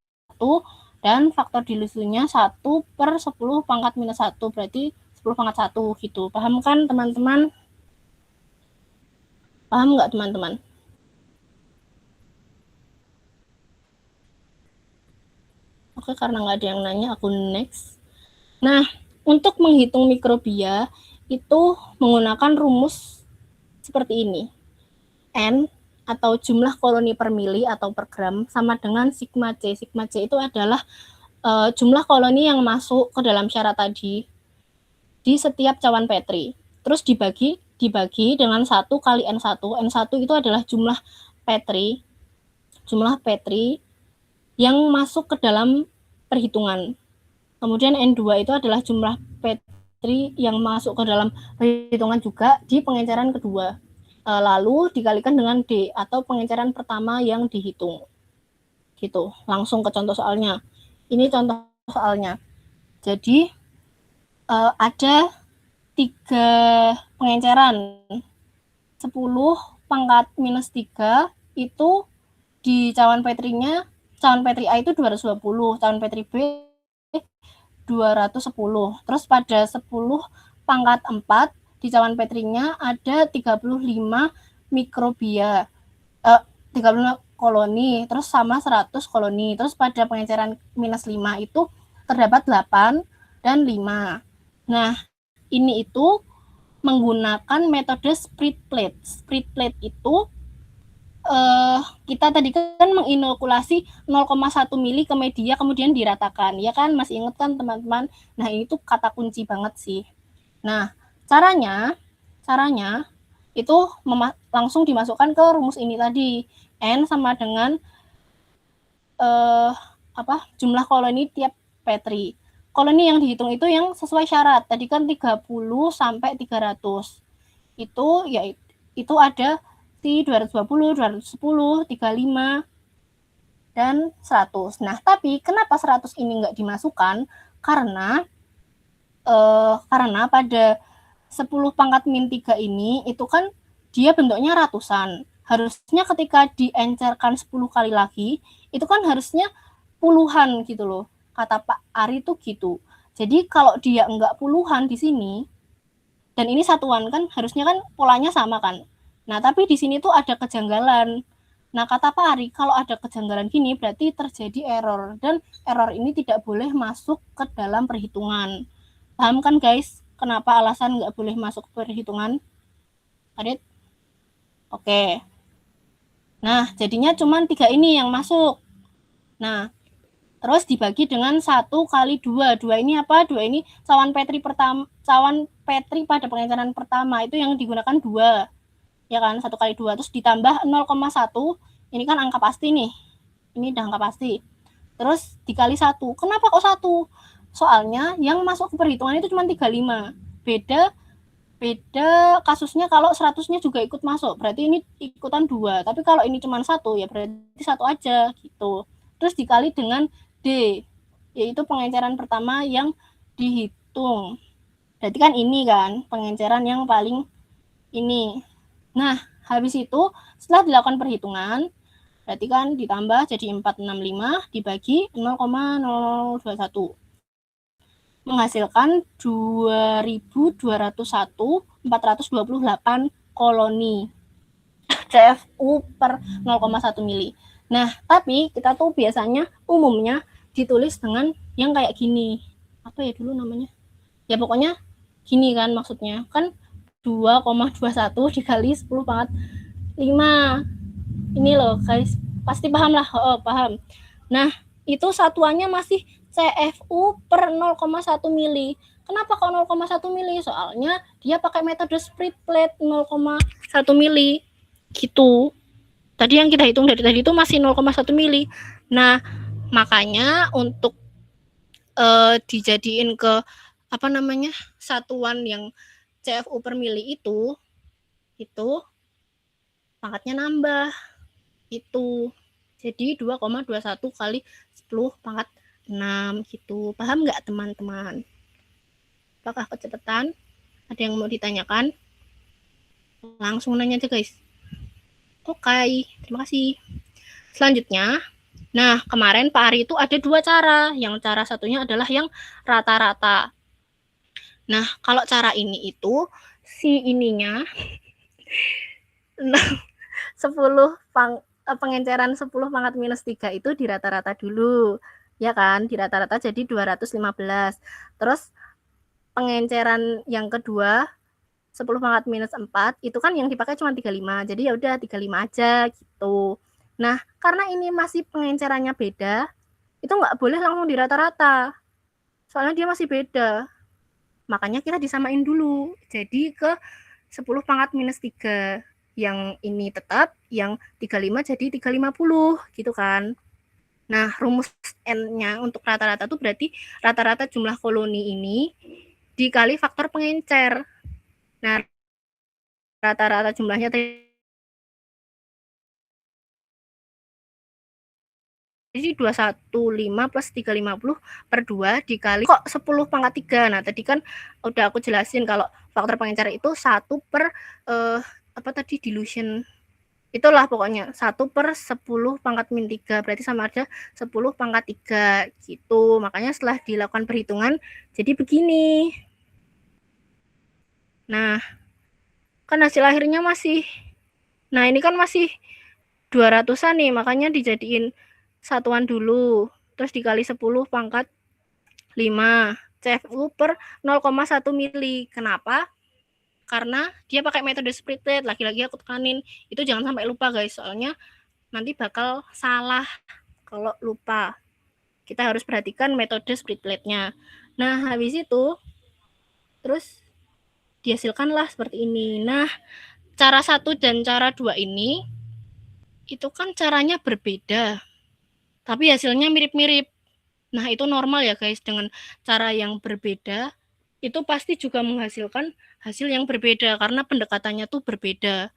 dan faktor dilusinya 1 per 10 pangkat minus 1, berarti 10 pangkat 1 gitu. Paham kan teman-teman? Paham nggak teman-teman? Oke, karena nggak ada yang nanya, aku next. Nah, untuk menghitung mikrobia itu menggunakan rumus seperti ini. N atau jumlah koloni per mili atau per gram sama dengan sigma C. Sigma C itu adalah jumlah koloni yang masuk ke dalam syarat tadi di setiap cawan Petri. Terus dibagi dengan 1 kali N1. N1 itu adalah jumlah Petri yang masuk ke dalam perhitungan. Kemudian N2 itu adalah jumlah Petri yang masuk ke dalam perhitungan juga di pengenceran kedua. Lalu dikalikan dengan D atau pengenceran pertama yang dihitung. Gitu. Langsung ke contoh soalnya. Ini contoh soalnya. Jadi ada 3 pengenceran. 10 pangkat minus 3 itu di cawan Petri-nya, cawan Petri A itu 220, cawan Petri B 210. Terus pada 10 pangkat 4 di cawan Petri-nya ada 35 mikrobia. 35 koloni, terus sama 100 koloni. Terus pada pengenceran minus 5 itu terdapat 8 dan 5. Nah, ini itu menggunakan metode split plate. Split plate itu kita tadi kan menginokulasi 0,1 mili ke media kemudian diratakan. Ya kan, masih ingat kan teman-teman? Nah, ini tuh kata kunci banget sih. Nah, caranya itu langsung dimasukkan ke rumus ini tadi. N sama dengan jumlah koloni tiap Petri. Koloni yang dihitung itu yang sesuai syarat. Tadi kan 30 sampai 300. Itu ada di 220, 210, 35. dan 100. Nah, tapi kenapa 100 ini nggak dimasukkan? Karena pada 10 pangkat min 3 ini itu kan dia bentuknya ratusan. Harusnya ketika diencerkan 10 kali lagi, itu kan harusnya puluhan gitu loh. Kata Pak Ari tuh gitu. Jadi kalau dia enggak puluhan di sini, dan ini satuan kan, harusnya kan polanya sama kan. Nah, tapi di sini tuh ada kejanggalan. Nah, kata Pak Ari, kalau ada kejanggalan gini berarti terjadi error. Dan error ini tidak boleh masuk ke dalam perhitungan. Paham kan guys, kenapa alasan nggak boleh masuk ke perhitungan? Adit? Oke. Nah, jadinya cuma 3 ini yang masuk. Nah, terus dibagi dengan 1 kali 2. 2 ini apa? 2 ini cawan Petri pada pengenceran pertama. Itu yang digunakan 2. Ya kan, 1 kali 2. Terus ditambah 0,1. Ini kan angka pasti nih. Ini udah angka pasti. Terus dikali 1. Kenapa kok 1? Soalnya yang masuk ke perhitungan itu cuma 35. Beda kasusnya kalau 100-nya juga ikut masuk, berarti ini ikutan 2. Tapi kalau ini cuma 1, ya berarti 1 aja gitu. Terus dikali dengan D, yaitu pengenceran pertama yang dihitung. Berarti kan ini kan pengenceran yang paling ini. Nah, habis itu setelah dilakukan perhitungan, berarti kan ditambah jadi 465 dibagi 0,0021. Menghasilkan 2.201.428 koloni CFU per 0,1 mili. Nah, tapi kita tuh biasanya umumnya ditulis dengan yang kayak gini. Apa ya dulu namanya? Ya pokoknya gini kan maksudnya. Kan 2,21 dikali 10 pangkat 5. Ini loh guys, pasti paham lah. Oh, paham. Nah, itu satuannya masih CFU per 0,1 mili. Kenapa kok 0,1 mili? Soalnya dia pakai metode split plate 0,1 mili. Gitu. Tadi yang kita hitung dari tadi itu masih 0,1 mili. Nah, makanya untuk dijadiin ke apa namanya satuan yang CFU per mili itu pangkatnya nambah itu. Jadi 2,21 kali 10 pangkat 6 gitu. Paham nggak teman-teman? Apakah kecepatan? Ada yang mau ditanyakan? Langsung nanya aja guys. Oke, terima kasih. Selanjutnya, nah kemarin Pak Ari itu ada 2 cara. Yang cara satunya adalah yang rata-rata. Nah, kalau cara ini itu si ininya 10 pengenceran 10 pangkat minus 3 itu di rata-rata dulu. Ya kan, di rata-rata jadi 215. Terus pengenceran yang kedua 10 pangkat minus 4 itu kan yang dipakai cuma 35. Jadi ya udah 35 aja gitu. Nah, karena ini masih pengencerannya beda, itu nggak boleh langsung di rata-rata. Soalnya dia masih beda. Makanya kita disamain dulu. Jadi ke 10 pangkat minus 3. Yang ini tetap, yang 35 jadi 350 gitu kan. Nah, rumus N-nya untuk rata-rata itu berarti rata-rata jumlah koloni ini dikali faktor pengencer. Nah, rata-rata jumlahnya jadi 215 plus 350 per 2 dikali kok 10 pangkat 3. Nah, tadi kan udah aku jelasin kalau faktor pengencer itu 1 per apa tadi dilution. Itulah pokoknya 1 per 10 pangkat min 3. Berarti sama ada 10 pangkat 3 gitu. Makanya setelah dilakukan perhitungan jadi begini. Nah, kan hasil akhirnya masih, nah ini kan masih 200-an nih, makanya dijadiin satuan dulu. Terus dikali 10 pangkat 5 CFU per 0,1 mili. Kenapa? Karena dia pakai metode split plate. Lagi-lagi aku tekanin, itu jangan sampai lupa guys, soalnya nanti bakal salah kalau lupa. Kita harus perhatikan metode split plate-nya. Nah, habis itu terus dihasilkanlah seperti ini. Nah, cara 1 dan cara 2 ini itu kan caranya berbeda, tapi hasilnya mirip-mirip. Nah, itu normal ya guys, dengan cara yang berbeda itu pasti juga menghasilkan hasil yang berbeda karena pendekatannya tuh berbeda.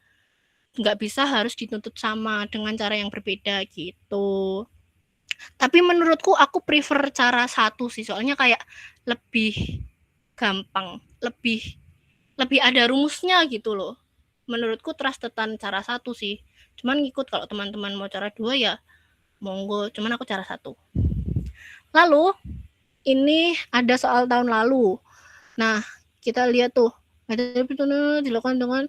Nggak bisa harus dituntut sama dengan cara yang berbeda gitu. Tapi menurutku aku prefer cara satu sih, soalnya kayak lebih gampang, lebih ada rumusnya gitu loh. Menurutku trustedan cara satu sih. Cuman ngikut kalau teman-teman mau cara dua ya monggo, cuman aku cara satu. Lalu ini ada soal tahun lalu. Nah, kita lihat tuh, metode perhitungan dilakukan dengan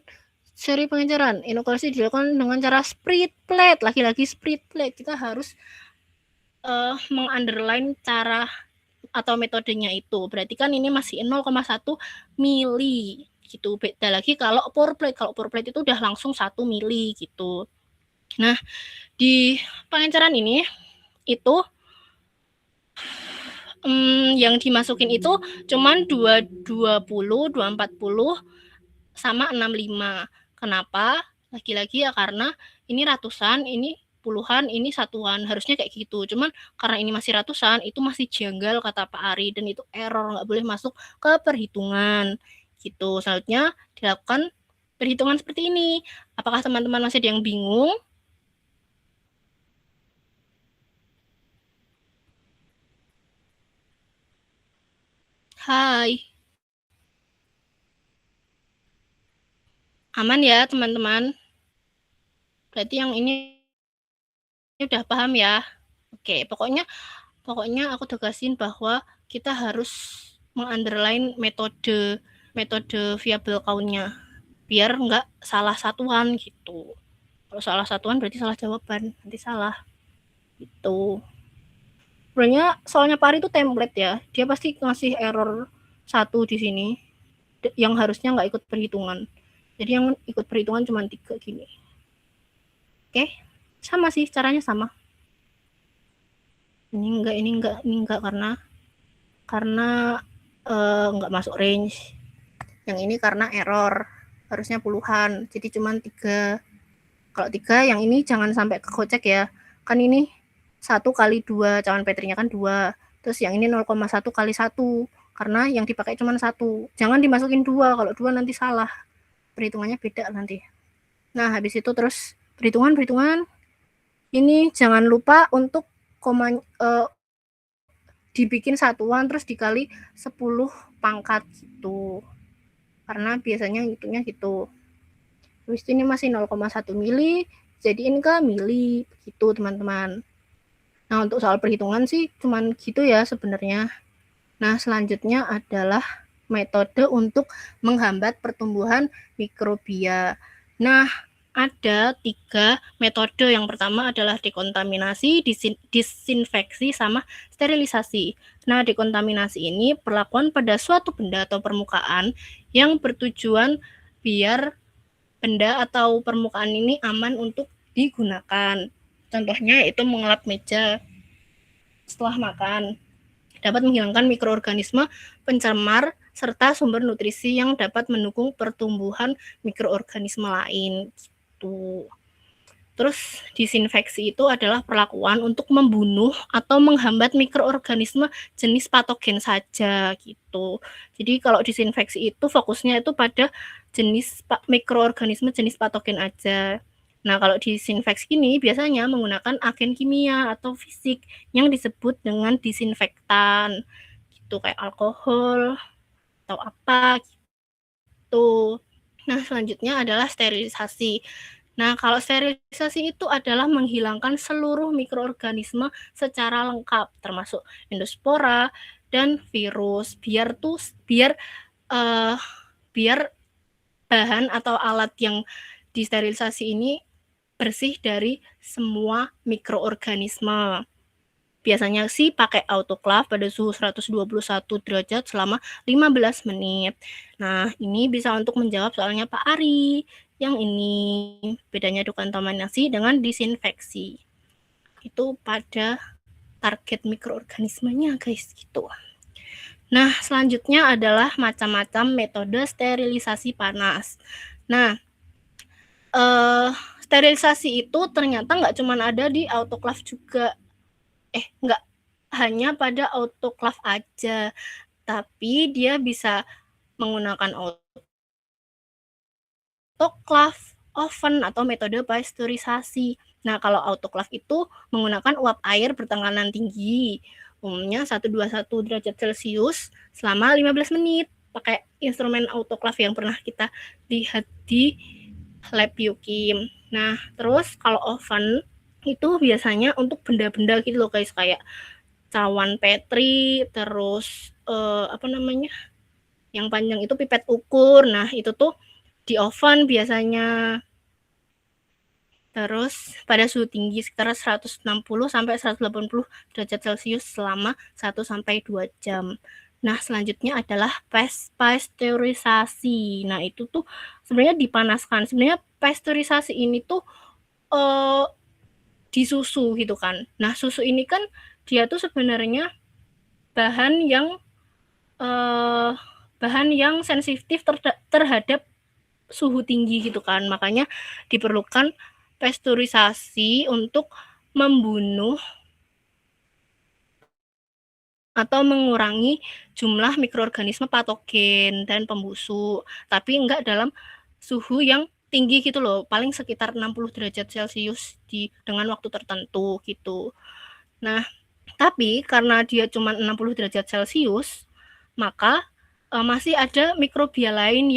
seri pengejaran. Inovasi dilakukan dengan cara split plate. Lagi-lagi split plate. Kita harus mengunderline cara atau metodenya itu. Berarti kan ini masih 0,1 mili gitu. Beda lagi kalau pour plate. Kalau pour plate itu udah langsung 1 mili gitu. Nah, di pengejaran ini itu yang dimasukin itu cuman 220, 240 sama 65. Kenapa? Lagi-lagi ya karena ini ratusan, ini puluhan, ini satuan. Harusnya kayak gitu. Cuman karena ini masih ratusan, itu masih janggal kata Pak Ari dan itu error, nggak boleh masuk ke perhitungan. Gitu. Selanjutnya dilakukan perhitungan seperti ini. Apakah teman-teman masih ada yang bingung? Hai, aman ya teman-teman? Berarti yang ini udah paham ya? Oke, pokoknya aku tegasin bahwa kita harus mengunderline metode variable count-nya biar nggak salah satuan gitu. Kalau salah satuan berarti salah jawaban, nanti salah gitu. Sebenarnya soalnya Pari itu template ya, dia pasti ngasih error satu di sini yang harusnya nggak ikut perhitungan. Jadi yang ikut perhitungan cuma 3 gini. Oke, sama sih caranya sama. Ini enggak karena nggak masuk range. Yang ini karena error, harusnya puluhan, jadi cuma 3. Kalau 3 yang ini jangan sampai kekocek ya, kan ini 1 kali 2, cawan Petrinya kan 2, terus yang ini 0,1 kali 1, karena yang dipakai cuma 1. Jangan dimasukin 2, kalau 2 nanti salah, perhitungannya beda nanti. Nah, habis itu terus perhitungan ini jangan lupa untuk dibikin satuan terus dikali 10 pangkat gitu, karena biasanya hitungnya gitu. Terus ini masih 0,1 mili, jadiin ke mili gitu teman-teman. Nah, untuk soal perhitungan sih cuman gitu ya sebenarnya. Nah, selanjutnya adalah metode untuk menghambat pertumbuhan mikrobia. Nah, ada 3 metode. Yang pertama adalah dekontaminasi, disinfeksi, sama sterilisasi. Nah, dekontaminasi ini perlakuan pada suatu benda atau permukaan yang bertujuan biar benda atau permukaan ini aman untuk digunakan. Contohnya itu mengelap meja setelah makan. Dapat menghilangkan mikroorganisme pencemar serta sumber nutrisi yang dapat mendukung pertumbuhan mikroorganisme lain. Gitu. Terus disinfeksi itu adalah perlakuan untuk membunuh atau menghambat mikroorganisme jenis patogen saja gitu. Jadi kalau disinfeksi itu fokusnya itu pada jenis mikroorganisme jenis patogen aja. Nah, kalau disinfeksi ini biasanya menggunakan agen kimia atau fisik yang disebut dengan disinfektan. Gitu kayak alkohol atau apa gitu. Nah, selanjutnya adalah sterilisasi. Nah, kalau sterilisasi itu adalah menghilangkan seluruh mikroorganisme secara lengkap, termasuk endospora dan virus, biar uh, biar bahan atau alat yang disterilisasi ini bersih dari semua mikroorganisme. Biasanya sih pakai autoclave pada suhu 121 derajat selama 15 menit. Nah, ini bisa untuk menjawab soalnya Pak Ari. Yang ini bedanya dekontaminasi dengan disinfeksi. Itu pada target mikroorganismenya, guys, gitu. Nah, selanjutnya adalah macam-macam metode sterilisasi panas. Nah, sterilisasi itu ternyata nggak cuma ada di autoclave juga. Nggak hanya pada autoclave aja, tapi dia bisa menggunakan autoclave, oven, atau metode pasteurisasi. Nah, kalau autoclave itu menggunakan uap air bertekanan tinggi, umumnya 121 derajat Celcius selama 15 menit. Pakai instrumen autoclave yang pernah kita lihat di lab biokim. Nah, terus kalau oven itu biasanya untuk benda-benda gitu loh guys, kayak cawan Petri, terus yang panjang itu pipet ukur. Nah, itu tuh di oven biasanya. Terus pada suhu tinggi sekitar 160 sampai 180 derajat Celcius selama 1 sampai 2 jam. Nah, selanjutnya adalah pasteurisasi. Nah, itu tuh sebenarnya dipanaskan. Sebenarnya pasteurisasi ini tuh di susu gitu kan. Nah, susu ini kan dia tuh sebenarnya bahan yang sensitif terhadap suhu tinggi gitu kan. Makanya diperlukan pasteurisasi untuk membunuh atau mengurangi jumlah mikroorganisme patogen dan pembusuk, tapi enggak dalam suhu yang tinggi gitu loh, paling sekitar 60 derajat Celcius dengan waktu tertentu gitu. Nah, tapi karena dia cuma 60 derajat Celcius, maka masih ada mikrobia lain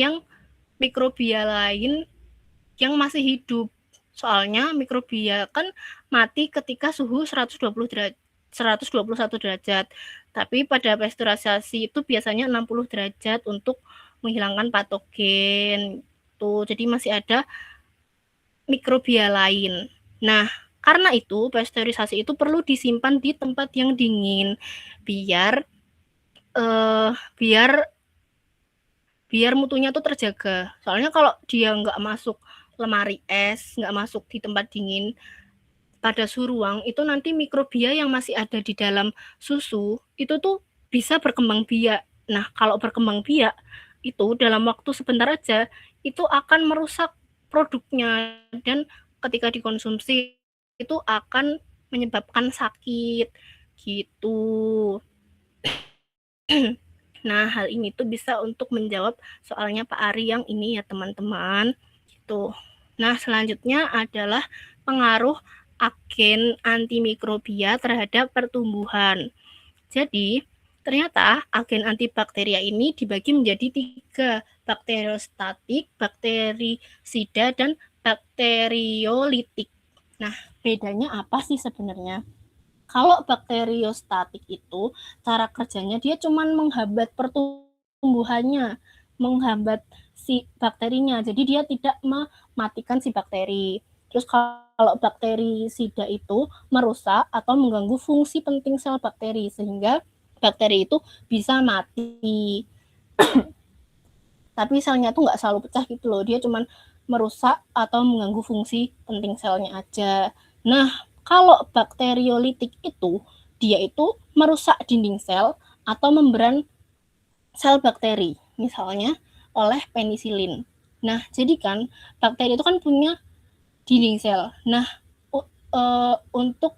masih hidup. Soalnya mikrobia kan mati ketika suhu 121 derajat. Tapi pada pasteurisasi itu biasanya 60 derajat untuk menghilangkan patogen. Tuh, jadi masih ada mikrobia lain. Nah, karena itu pasteurisasi itu perlu disimpan di tempat yang dingin biar mutunya tuh terjaga. Soalnya kalau dia nggak masuk lemari es, nggak masuk di tempat dingin pada suhu ruang, itu nanti mikrobia yang masih ada di dalam susu itu tuh bisa berkembang biak. Nah, kalau berkembang biak itu dalam waktu sebentar aja itu akan merusak produknya, dan ketika dikonsumsi itu akan menyebabkan sakit gitu. Nah, hal ini tuh bisa untuk menjawab soalnya Pak Ari yang ini ya teman-teman. Gitu. Nah, selanjutnya adalah pengaruh agen antimikrobia terhadap pertumbuhan. Jadi, ternyata agen antibakteria ini dibagi menjadi 3, bakteriostatik, bakterisida, dan bakteriolitik. Nah, bedanya apa sih sebenarnya? Kalau bakteriostatik itu cara kerjanya dia cuma menghambat pertumbuhannya, menghambat si bakterinya. Jadi dia tidak mematikan si bakteri. Terus kalau bakterisida itu merusak atau mengganggu fungsi penting sel bakteri sehingga bakteri itu bisa mati. Tapi selnya tuh nggak selalu pecah gitu loh. Dia cuma merusak atau mengganggu fungsi penting selnya aja. Nah, kalau bakteriolitik itu dia itu merusak dinding sel atau membran sel bakteri, misalnya oleh penisilin. Nah, jadi kan bakteri itu kan punya dinding sel. Nah, untuk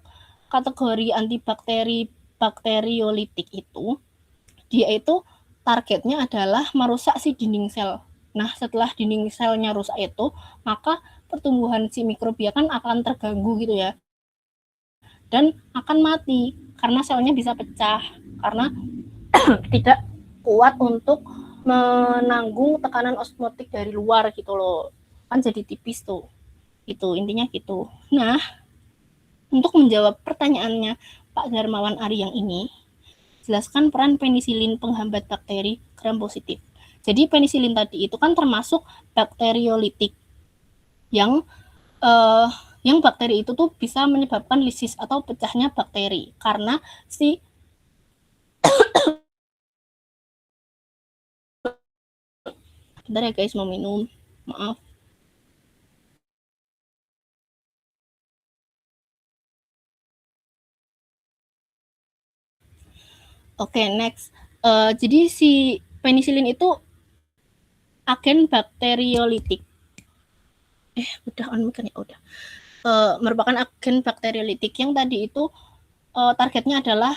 kategori antibakteri bakteriolitik itu dia itu targetnya adalah merusak si dinding sel. Nah, setelah dinding selnya rusak itu, maka pertumbuhan si mikrobia kan akan terganggu gitu ya. Dan akan mati karena selnya bisa pecah karena tidak kuat untuk menanggung tekanan osmotik dari luar gitu loh, kan jadi tipis tuh. Itu intinya gitu. Nah, untuk menjawab pertanyaannya Pak Darmawan Ari yang ini, jelaskan peran penisilin penghambat bakteri gram positif. Jadi penisilin tadi itu kan termasuk bakteriolitik yang bakteri itu tuh bisa menyebabkan lisis atau pecahnya bakteri karena si bentar ya guys, mau minum, maaf. Oke, next. Jadi si penisilin itu agen bakteriolitik. Udah on mic ya, udah. Merupakan agen bakteriolitik yang tadi itu targetnya adalah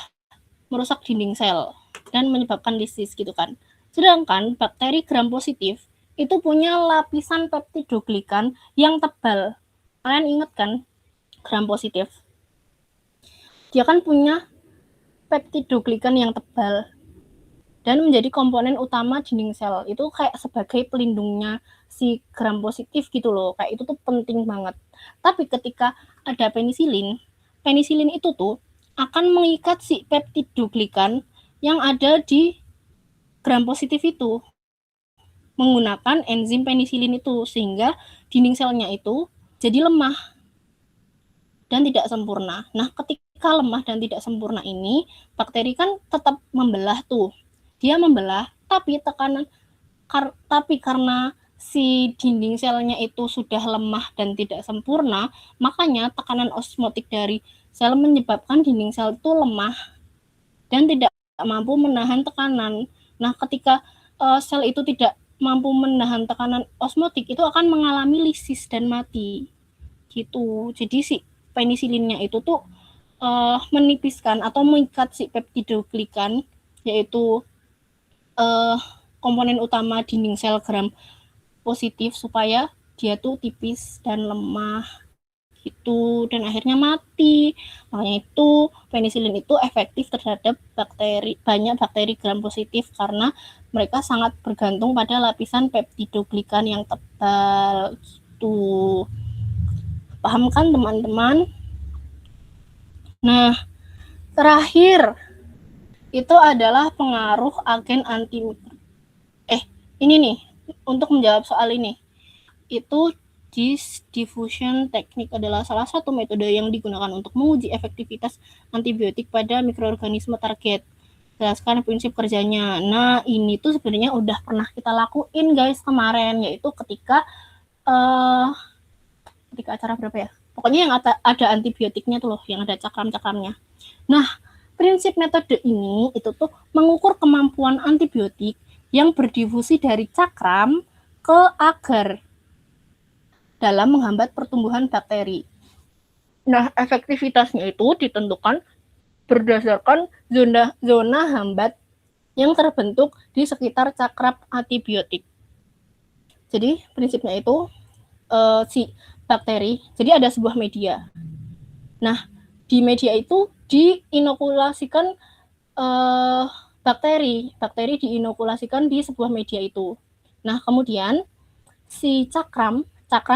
merusak dinding sel dan menyebabkan lisis gitu kan. Sedangkan bakteri gram positif itu punya lapisan peptidoglikan yang tebal. Kalian ingat kan? gram positif. Dia kan punya peptidoglikan yang tebal dan menjadi komponen utama dinding sel. Itu kayak sebagai pelindungnya si gram positif gitu loh. Kayak itu tuh penting banget. Tapi ketika ada penisilin itu tuh akan mengikat si peptidoglikan yang ada di gram positif itu menggunakan enzim penisilin itu, sehingga dinding selnya itu jadi lemah dan tidak sempurna. Nah, ketika lemah dan tidak sempurna ini, bakteri kan tetap membelah tuh. Dia membelah, tapi karena si dinding selnya itu sudah lemah dan tidak sempurna, makanya tekanan osmotik dari sel menyebabkan dinding sel itu lemah dan tidak mampu menahan tekanan. Nah, ketika sel itu tidak mampu menahan tekanan osmotik, itu akan mengalami lisis dan mati. Gitu. Jadi si penisilinnya itu tuh menipiskan atau mengikat si peptidoglikan, yaitu komponen utama dinding sel gram positif, supaya dia tuh tipis dan lemah gitu, dan akhirnya mati. Makanya itu penisilin itu efektif terhadap banyak bakteri gram positif karena mereka sangat bergantung pada lapisan peptidoglikan yang tebal gitu. Paham kan teman-teman? Nah, terakhir itu adalah pengaruh agen antimikroba. Ini nih, untuk menjawab soal ini, itu diffusion technique adalah salah satu metode yang digunakan untuk menguji efektivitas antibiotik pada mikroorganisme target. Jelaskan prinsip kerjanya. Nah, ini tuh sebenarnya udah pernah kita lakuin guys kemarin, yaitu ketika acara berapa ya? Pokoknya yang ada antibiotiknya tuh loh, yang ada cakram-cakramnya. Nah, prinsip metode ini itu tuh mengukur kemampuan antibiotik yang berdifusi dari cakram ke agar dalam menghambat pertumbuhan bakteri. Nah, efektivitasnya itu ditentukan berdasarkan zona hambat yang terbentuk di sekitar cakram antibiotik. Jadi, prinsipnya itu si bakteri, jadi ada sebuah media. Nah, di media itu diinokulasikan bakteri diinokulasikan di sebuah media itu. Nah, kemudian si cakram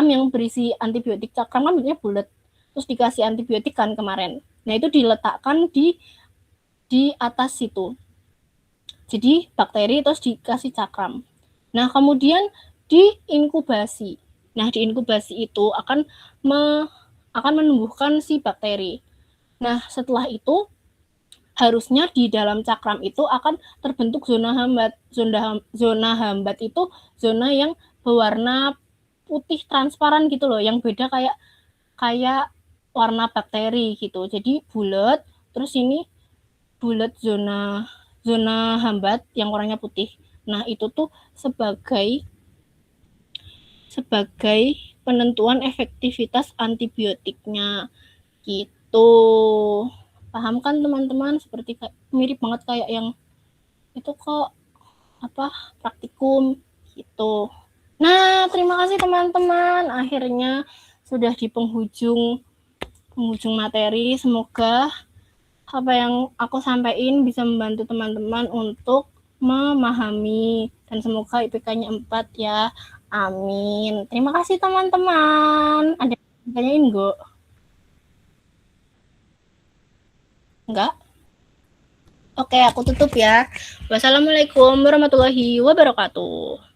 yang berisi antibiotik, cakram kan bentuknya bulat, terus dikasih antibiotik kan kemarin. Nah, itu diletakkan di atas situ. Jadi bakteri terus dikasih cakram. Nah, kemudian diinkubasi. Nah, diinkubasi itu akan menumbuhkan si bakteri. Nah, setelah itu harusnya di dalam cakram itu akan terbentuk zona hambat. Zona hambat itu zona yang berwarna putih transparan gitu loh, yang beda kayak warna bakteri gitu. Jadi bulat, terus ini bulat zona hambat yang warnanya putih. Nah, itu tuh sebagai penentuan efektivitas antibiotiknya gitu. Paham kan teman-teman? Seperti mirip banget kayak yang itu kok praktikum gitu. Nah, terima kasih teman-teman. Akhirnya sudah di penghujung materi. Semoga apa yang aku sampaikan bisa membantu teman-teman untuk memahami, dan semoga IPK-nya 4 ya. Amin. Terima kasih teman-teman. Ada yang tanyain enggak? Enggak? Oke, aku tutup ya. Wassalamualaikum warahmatullahi wabarakatuh.